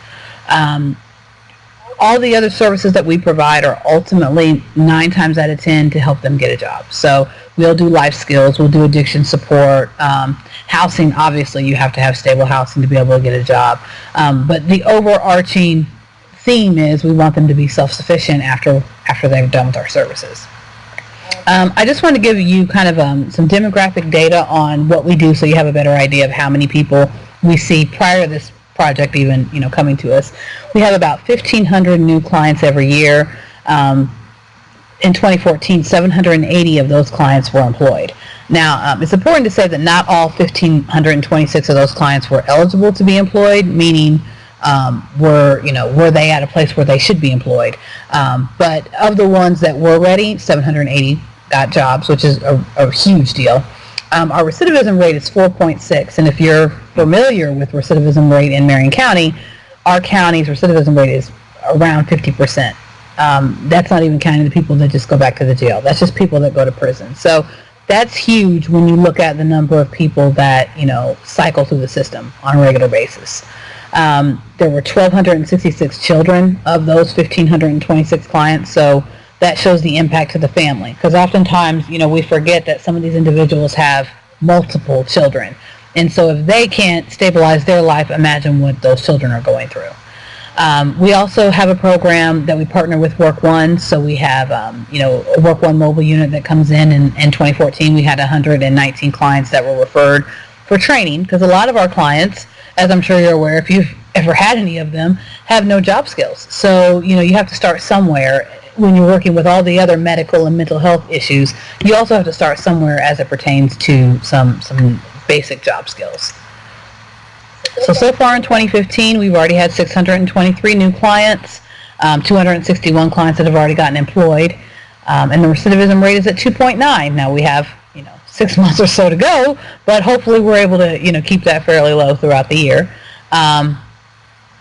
All the other services that we provide are ultimately 9 times out of 10 to help them get a job. So we'll do life skills, we'll do addiction support, housing. Obviously, you have to have stable housing to be able to get a job. But the overarching theme is we want them to be self-sufficient after they're done with our services. I just want to give you kind of some demographic data on what we do, so you have a better idea of how many people we see prior to this project even coming to us. We have about 1,500 new clients every year. In 2014, 780 of those clients were employed. Now, it's important to say that not all 1,526 of those clients were eligible to be employed, meaning were they at a place where they should be employed. But of the ones that were ready, 780 got jobs, which is a huge deal. Our recidivism rate is 4.6, and if you're familiar with recidivism rate in Marion County, our county's recidivism rate is around 50%. That's not even counting the people that just go back to the jail. That's just people that go to prison. So that's huge when you look at the number of people that cycle through the system on a regular basis. There were 1,266 children of those 1,526 clients, so that shows the impact to the family, because oftentimes we forget that some of these individuals have multiple children, and so if they can't stabilize their life, imagine what those children are going through. We also have a program that we partner with Work One, so we have a Work One mobile unit that comes in 2014 we had 119 clients that were referred for training, because a lot of our clients, as I'm sure you're aware, if you've ever had any of them, have no job skills. So you have to start somewhere. When you're working with all the other medical and mental health issues, you also have to start somewhere as it pertains to some basic job skills. So far in 2015, we've already had 623 new clients, 261 clients that have already gotten employed, and the recidivism rate is at 2.9. Now we have 6 months or so to go, but hopefully we're able to keep that fairly low throughout the year.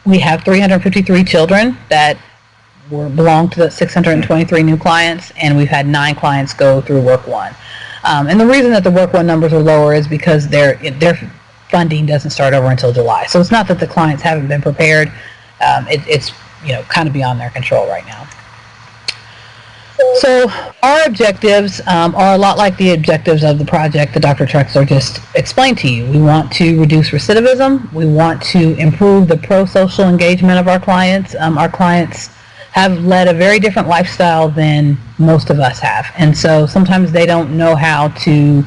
We have 353 children that belong to the 623 new clients, and we've had 9 clients go through Work One. And the reason that the Work One numbers are lower is because their funding doesn't start over until July. So it's not that the clients haven't been prepared. It's kind of beyond their control right now. So our objectives are a lot like the objectives of the project that Dr. Trexler just explained to you. We want to reduce recidivism. We want to improve the prosocial engagement of our clients. Our clients have led a very different lifestyle than most of us have, and so sometimes they don't know how to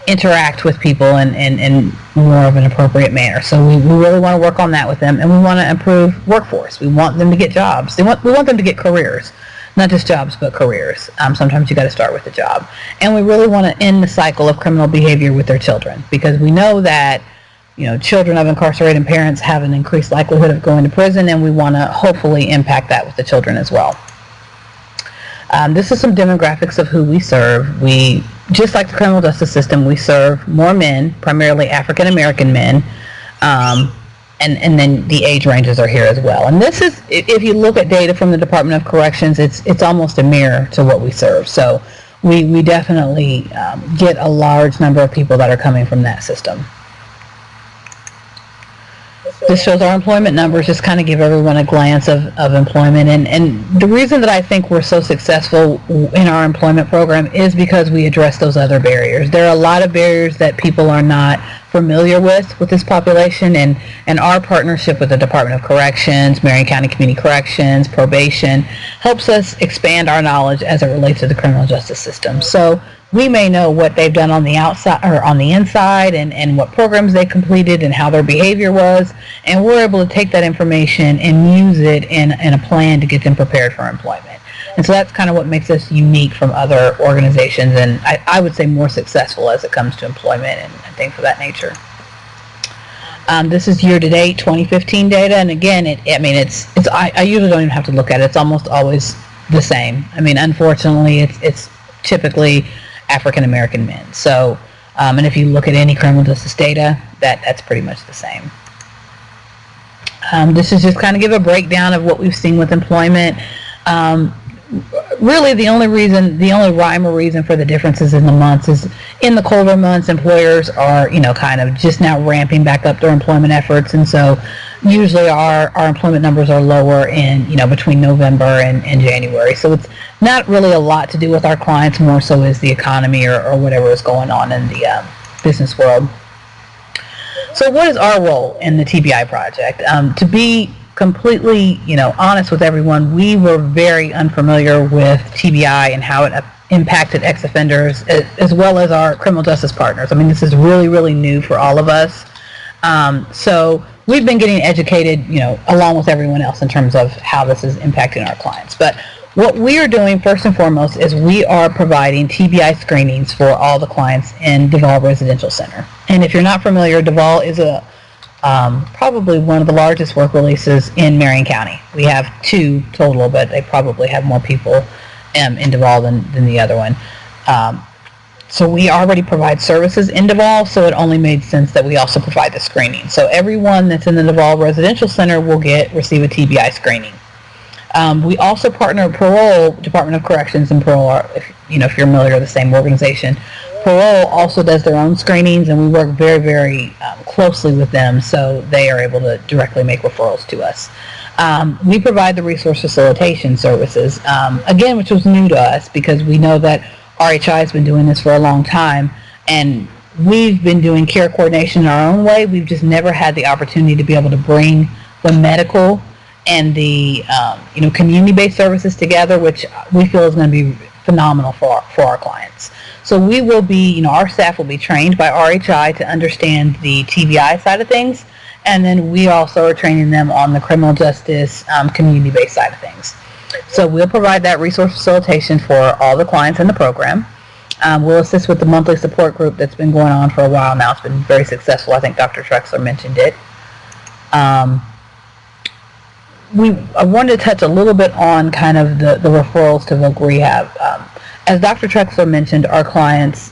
interact with people in more of an appropriate manner. So we really want to work on that with them, and we want to improve workforce. We want them to get jobs. We want them to get careers, not just jobs, but careers. Sometimes you got to start with a job, and we really want to end the cycle of criminal behavior with their children, because we know that children of incarcerated parents have an increased likelihood of going to prison, and we want to hopefully impact that with the children as well. This is some demographics of who we serve. We, just like the criminal justice system, we serve more men, primarily African American men, and then the age ranges are here as well. And this is, if you look at data from the Department of Corrections, it's almost a mirror to what we serve. So we definitely get a large number of people that are coming from that system. This shows our employment numbers, just kind of give everyone a glance of employment. And the reason that I think we're so successful in our employment program is because we address those other barriers. There are a lot of barriers that people are not familiar with this population, and our partnership with the Department of Corrections, Marion County Community Corrections, probation, helps us expand our knowledge as it relates to the criminal justice system. So we may know what they've done on the outside or on the inside, and what programs they completed and how their behavior was, and we're able to take that information and use it in a plan to get them prepared for employment. And so that's kind of what makes us unique from other organizations, and I would say more successful as it comes to employment and things of that nature. This is year-to-date 2015 data, and again, I usually don't even have to look at it. It's almost always the same. I mean, unfortunately, it's typically African American men. So, and if you look at any criminal justice data, that's pretty much the same. This is just kind of give a breakdown of what we've seen with employment. Really, the only rhyme or reason for the differences in the months is in the colder months, employers are, kind of just now ramping back up their employment efforts, and so usually our employment numbers are lower in, between November and January. So it's not really a lot to do with our clients, more so is the economy or whatever is going on in the business world. So what is our role in the TBI project? To be completely, honest with everyone, we were very unfamiliar with TBI and how it impacted ex-offenders as well as our criminal justice partners. I mean, this is really, really new for all of us. So we've been getting educated, along with everyone else in terms of how this is impacting our clients. But what we are doing first and foremost is we are providing TBI screenings for all the clients in Duval Residential Center. And if you're not familiar, Duval is probably one of the largest work releases in Marion County. We have 2 total, but they probably have more people in Duval than the other one. So we already provide services in Duval, so it only made sense that we also provide the screening. So everyone that's in the Duval Residential Center will receive a TBI screening. We also partner with Parole, Department of Corrections, and Parole, if you're familiar with the same organization. Parole also does their own screenings, and we work very, very closely with them, so they are able to directly make referrals to us. We provide the resource facilitation services, again, which was new to us because we know that RHI has been doing this for a long time, and we've been doing care coordination in our own way. We've just never had the opportunity to be able to bring the medical and the community-based services together, which we feel is going to be phenomenal for our clients. So we will be, our staff will be trained by RHI to understand the TBI side of things, and then we also are training them on the criminal justice community-based side of things. So we'll provide that resource facilitation for all the clients in the program. We'll assist with the monthly support group that's been going on for a while now. It's been very successful. I think Dr. Trexler mentioned it. I wanted to touch a little bit on kind of the referrals to voc rehab. As Dr. Trexler mentioned, our clients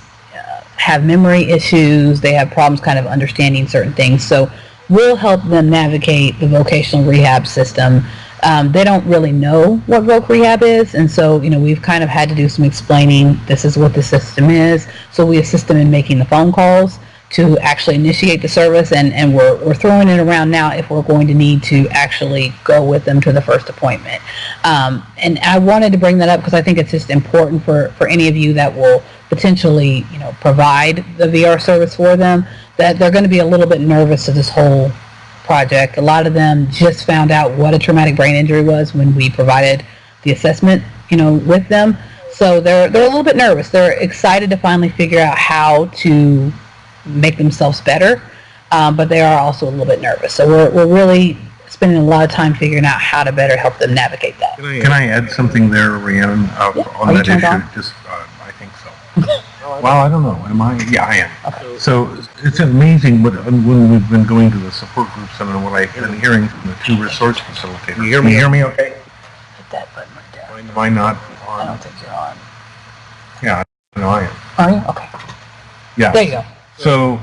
have memory issues. They have problems kind of understanding certain things. So we'll help them navigate the vocational rehab system. They don't really know what voc rehab is, and so we've kind of had to do some explaining. This is what the system is. So we assist them in making the phone calls to actually initiate the service, and we're throwing it around now if we're going to need to actually go with them to the first appointment. And I wanted to bring that up because I think it's just important for any of you that will potentially provide the VR service for them, that they're going to be a little bit nervous of this whole project. A lot of them just found out what a traumatic brain injury was when we provided the assessment with them, so they're a little bit nervous. They're excited to finally figure out how to make themselves better, but they are also a little bit nervous. So we're really spending a lot of time figuring out how to better help them navigate that. Can I add something there, Rhiannon, on that issue? Just, I think so. Well, I don't know. Am I? Yeah, I am. Okay. So it's amazing when we've been going to the support groups and what I've been hearing from the 2 resource facilitators. Can you hear me okay? Hit that button right there. Am I not on? I don't think you're on. Yeah, no, I am. Are you? Okay. Yeah. There you go. So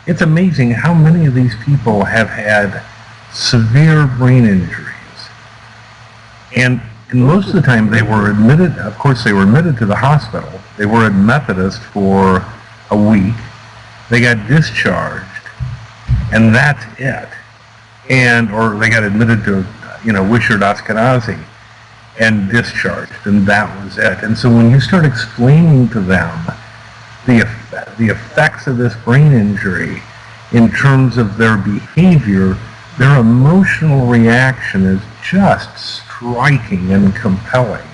it's amazing how many of these people have had severe brain injuries, and most of the time they were admitted. Of course, they were admitted to the hospital. They were at Methodist for a week. They got discharged, and that's it. Or they got admitted to Wishart Ashkenazi and discharged, and that was it. And so when you start explaining to them the effects of this brain injury in terms of their behavior, their emotional reaction is just striking and compelling.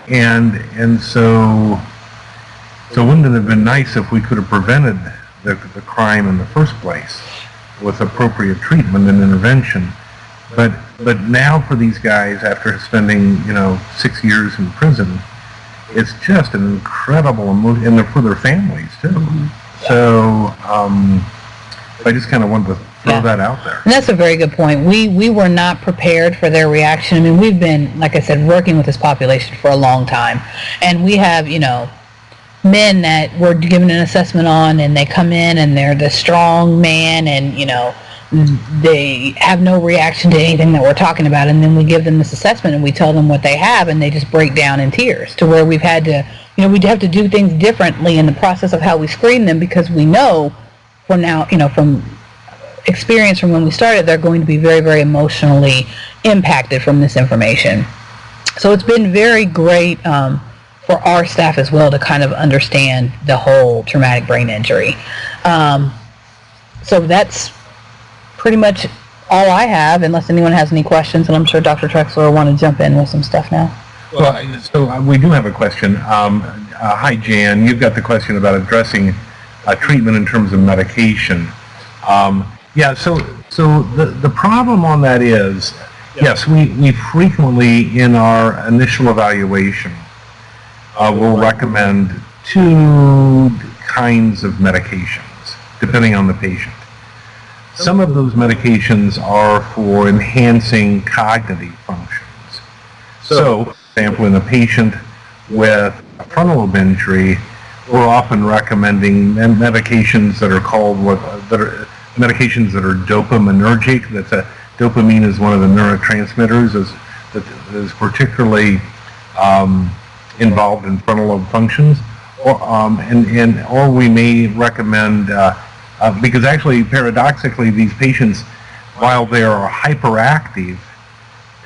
And so wouldn't it have been nice if we could have prevented the crime in the first place with appropriate treatment and intervention? But now for these guys, after spending 6 years in prison, it's just an incredible emotion, and for their families too. So I just kind of wanted to throw that out there. And that's a very good point. We were not prepared for their reaction. I mean, we've been, like I said, working with this population for a long time. And we have, men that we're given an assessment on, and they come in and they're the strong man, and, they have no reaction to anything that we're talking about. And then we give them this assessment and we tell them what they have, and they just break down in tears, to where we've had to, we'd have to do things differently in the process of how we screen them, because we know from now, from experience from when we started, they're going to be very, very emotionally impacted from this information. So it's been very great for our staff as well to kind of understand the whole traumatic brain injury. So that's pretty much all I have, unless anyone has any questions, and I'm sure Dr. Trexler will want to jump in with some stuff now. Well, so we do have a question. Hi, Jan. You've got the question about addressing treatment in terms of medication. So the problem on that is, yes, we frequently in our initial evaluation will recommend two kinds of medications, depending on the patient. Some of those medications are for enhancing cognitive functions. So, for example, in a patient with a frontal lobe injury, we're often recommending medications that are called medications that are dopaminergic. Dopamine is one of the neurotransmitters that is particularly involved in frontal lobe functions, or we may recommend because actually, paradoxically, these patients, while they are hyperactive,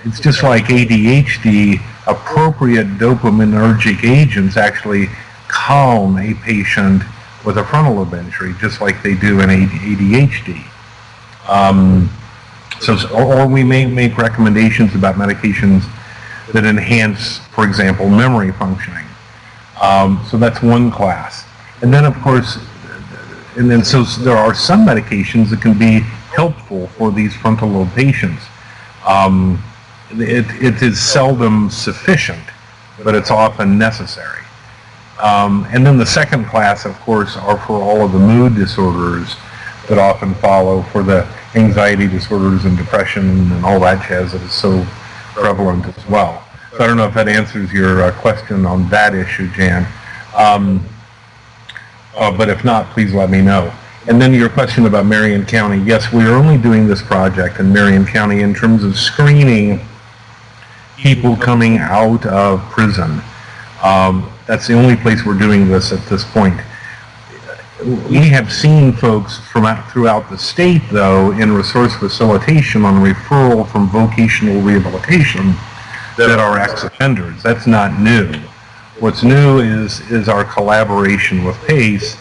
it's just like ADHD. Appropriate dopaminergic agents actually calm a patient with a frontal lobe injury, just like they do in ADHD. Or we may make recommendations about medications that enhance, for example, memory functioning. So that's one class. And then, of course, so there are some medications that can be helpful for these frontal lobe patients. It is seldom sufficient, but it's often necessary. And then the second class, of course, are for all of the mood disorders that often follow, for the anxiety disorders and depression and all that jazz that is so prevalent as well. So I don't know if that answers your question on that issue, Jan. But if not, please let me know. And then your question about Marion County. Yes, we are only doing this project in Marion County in terms of screening people coming out of prison. That's the only place we're doing this at this point. We have seen folks from throughout the state, though, in resource facilitation on referral from vocational rehabilitation that are ex-offenders. That's not new. What's new is our collaboration with PACE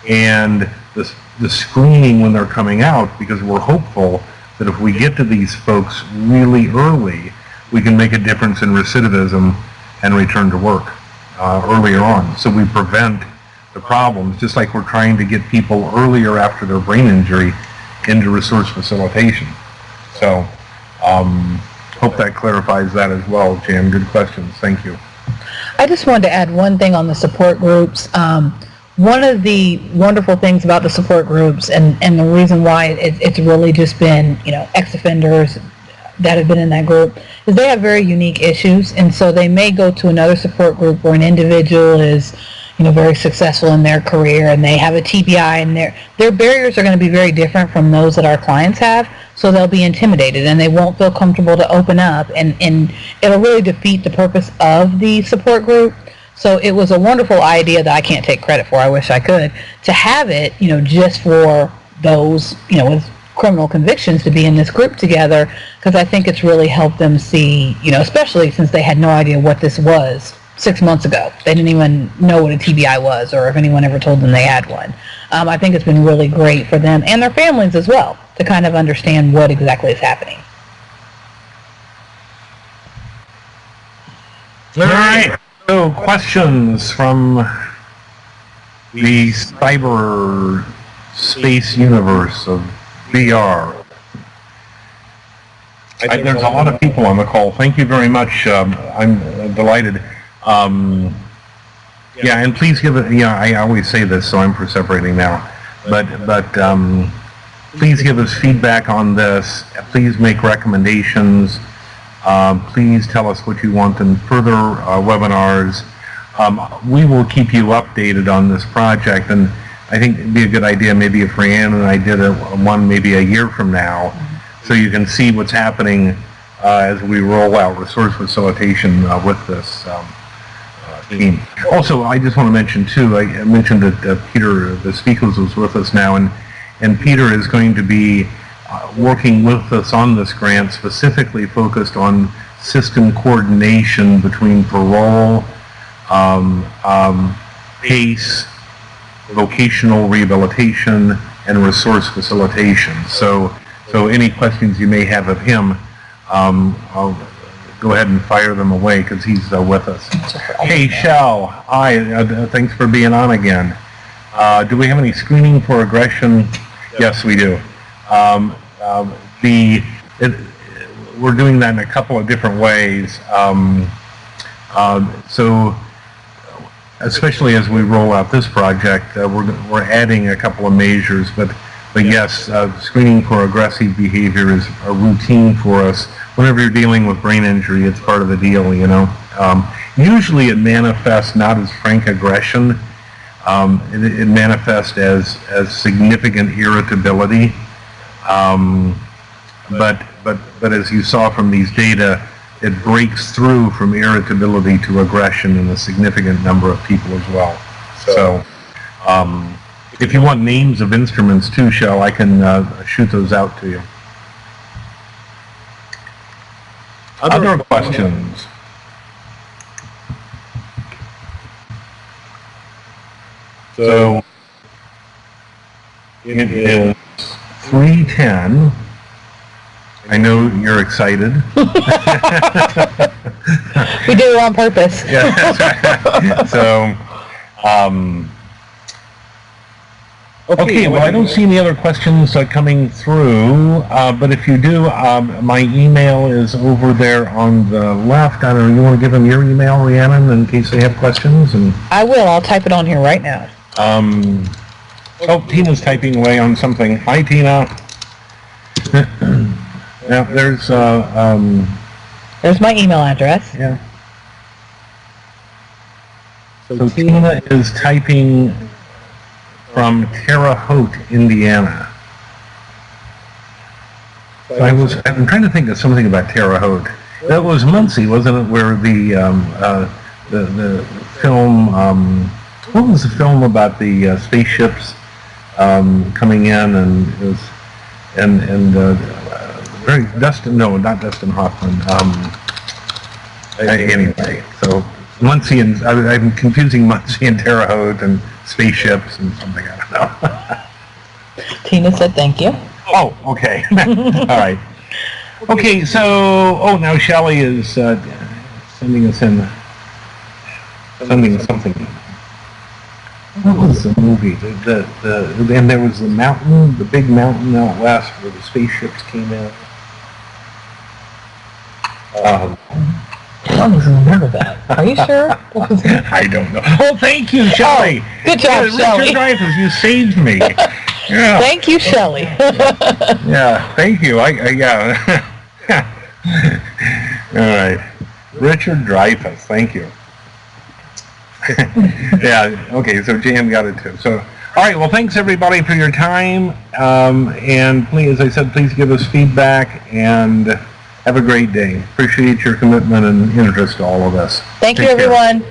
and the screening when they're coming out, because we're hopeful that if we get to these folks really early, we can make a difference in recidivism and return to work earlier on. So we prevent the problems, just like we're trying to get people earlier after their brain injury into resource facilitation. So hope that clarifies that as well, Jan. Good questions. Thank you. I just wanted to add one thing on the support groups. One of the wonderful things about the support groups, and the reason why it's really just been, ex-offenders that have been in that group, is they have very unique issues, and so they may go to another support group where an individual is, very successful in their career, and they have a TBI, and their barriers are going to be very different from those that our clients have, so they'll be intimidated, and they won't feel comfortable to open up, and it'll really defeat the purpose of the support group. So it was a wonderful idea that I can't take credit for, I wish I could, to have it, just for those, with criminal convictions to be in this group together, because I think it's really helped them see, especially since they had no idea what this was 6 months ago. They didn't even know what a TBI was, or if anyone ever told them they had one. I think it's been really great for them and their families as well to kind of understand what exactly is happening. All right. So, questions from the cyber space universe of VR. There's a lot of people on the call. Thank you very much. I'm delighted. Yeah, and please give it. I always say this, so I'm perseverating now. But Please give us feedback on this. Please make recommendations. Please tell us what you want in further webinars. We will keep you updated on this project, and I think it'd be a good idea maybe if Rhiannon and I did one maybe a year from now, so you can see what's happening as we roll out resource facilitation with this team. Also, I just want to mention too, I mentioned that Peter, the speakers, was with us now, and Peter is going to be working with us on this grant, specifically focused on system coordination between parole, PACE, vocational rehabilitation, and resource facilitation. So any questions you may have of him, I'll go ahead and fire them away because he's with us. Hey, Shell. Hi. Thanks for being on again. Do we have any screening for aggression? Yes, we do. We're doing that in a couple of different ways. So especially as we roll out this project, we're adding a couple of measures, but yes, screening for aggressive behavior is a routine for us. Whenever you're dealing with brain injury, it's part of the deal, you know. Usually it manifests not as frank aggression. It manifests as significant irritability. But as you saw from these data, it breaks through from irritability to aggression in a significant number of people as well. So if you want names of instruments too, Shell, I can shoot those out to you. Other questions? So it is 3:10. I know you're excited. We do it on purpose. Yeah, that's right. So, okay, well, I don't see any other questions coming through, but if you do, my email is over there on the left. I don't know, you want to give them your email, Rhiannon, in case they have questions? And I will. I'll type it on here right now. Oh, Tina's typing away on something. Hi, Tina. Yeah, there's my email address. Yeah. So Tina is typing from Terre Haute, Indiana. So I'm trying to think of something about Terre Haute. That was Muncie, wasn't it? Where the film, what was the film about the spaceships coming in, and it was very Dustin, no, not Dustin Hoffman. Anyway, so Muncie and I'm confusing Muncie and Terre Haute and spaceships and something, I don't know. Tina said thank you. Oh, okay. All right. Okay, so now Shelley is sending us in something. What was the movie? And there was the mountain, the big mountain out west where the spaceships came in. I don't even remember that. Are you sure? I don't know. Oh, thank you, Shelley. Oh, good job, Shelley. Richard Dreyfuss, you saved me. Yeah. Thank you, Shelley. Yeah, thank you. Yeah. All right. Richard Dreyfuss, thank you. Yeah, okay, so Jan got it too. So, all right, well, thanks everybody for your time. And please, as I said, please give us feedback and have a great day. Appreciate your commitment and interest to all of us. Thank you, everyone.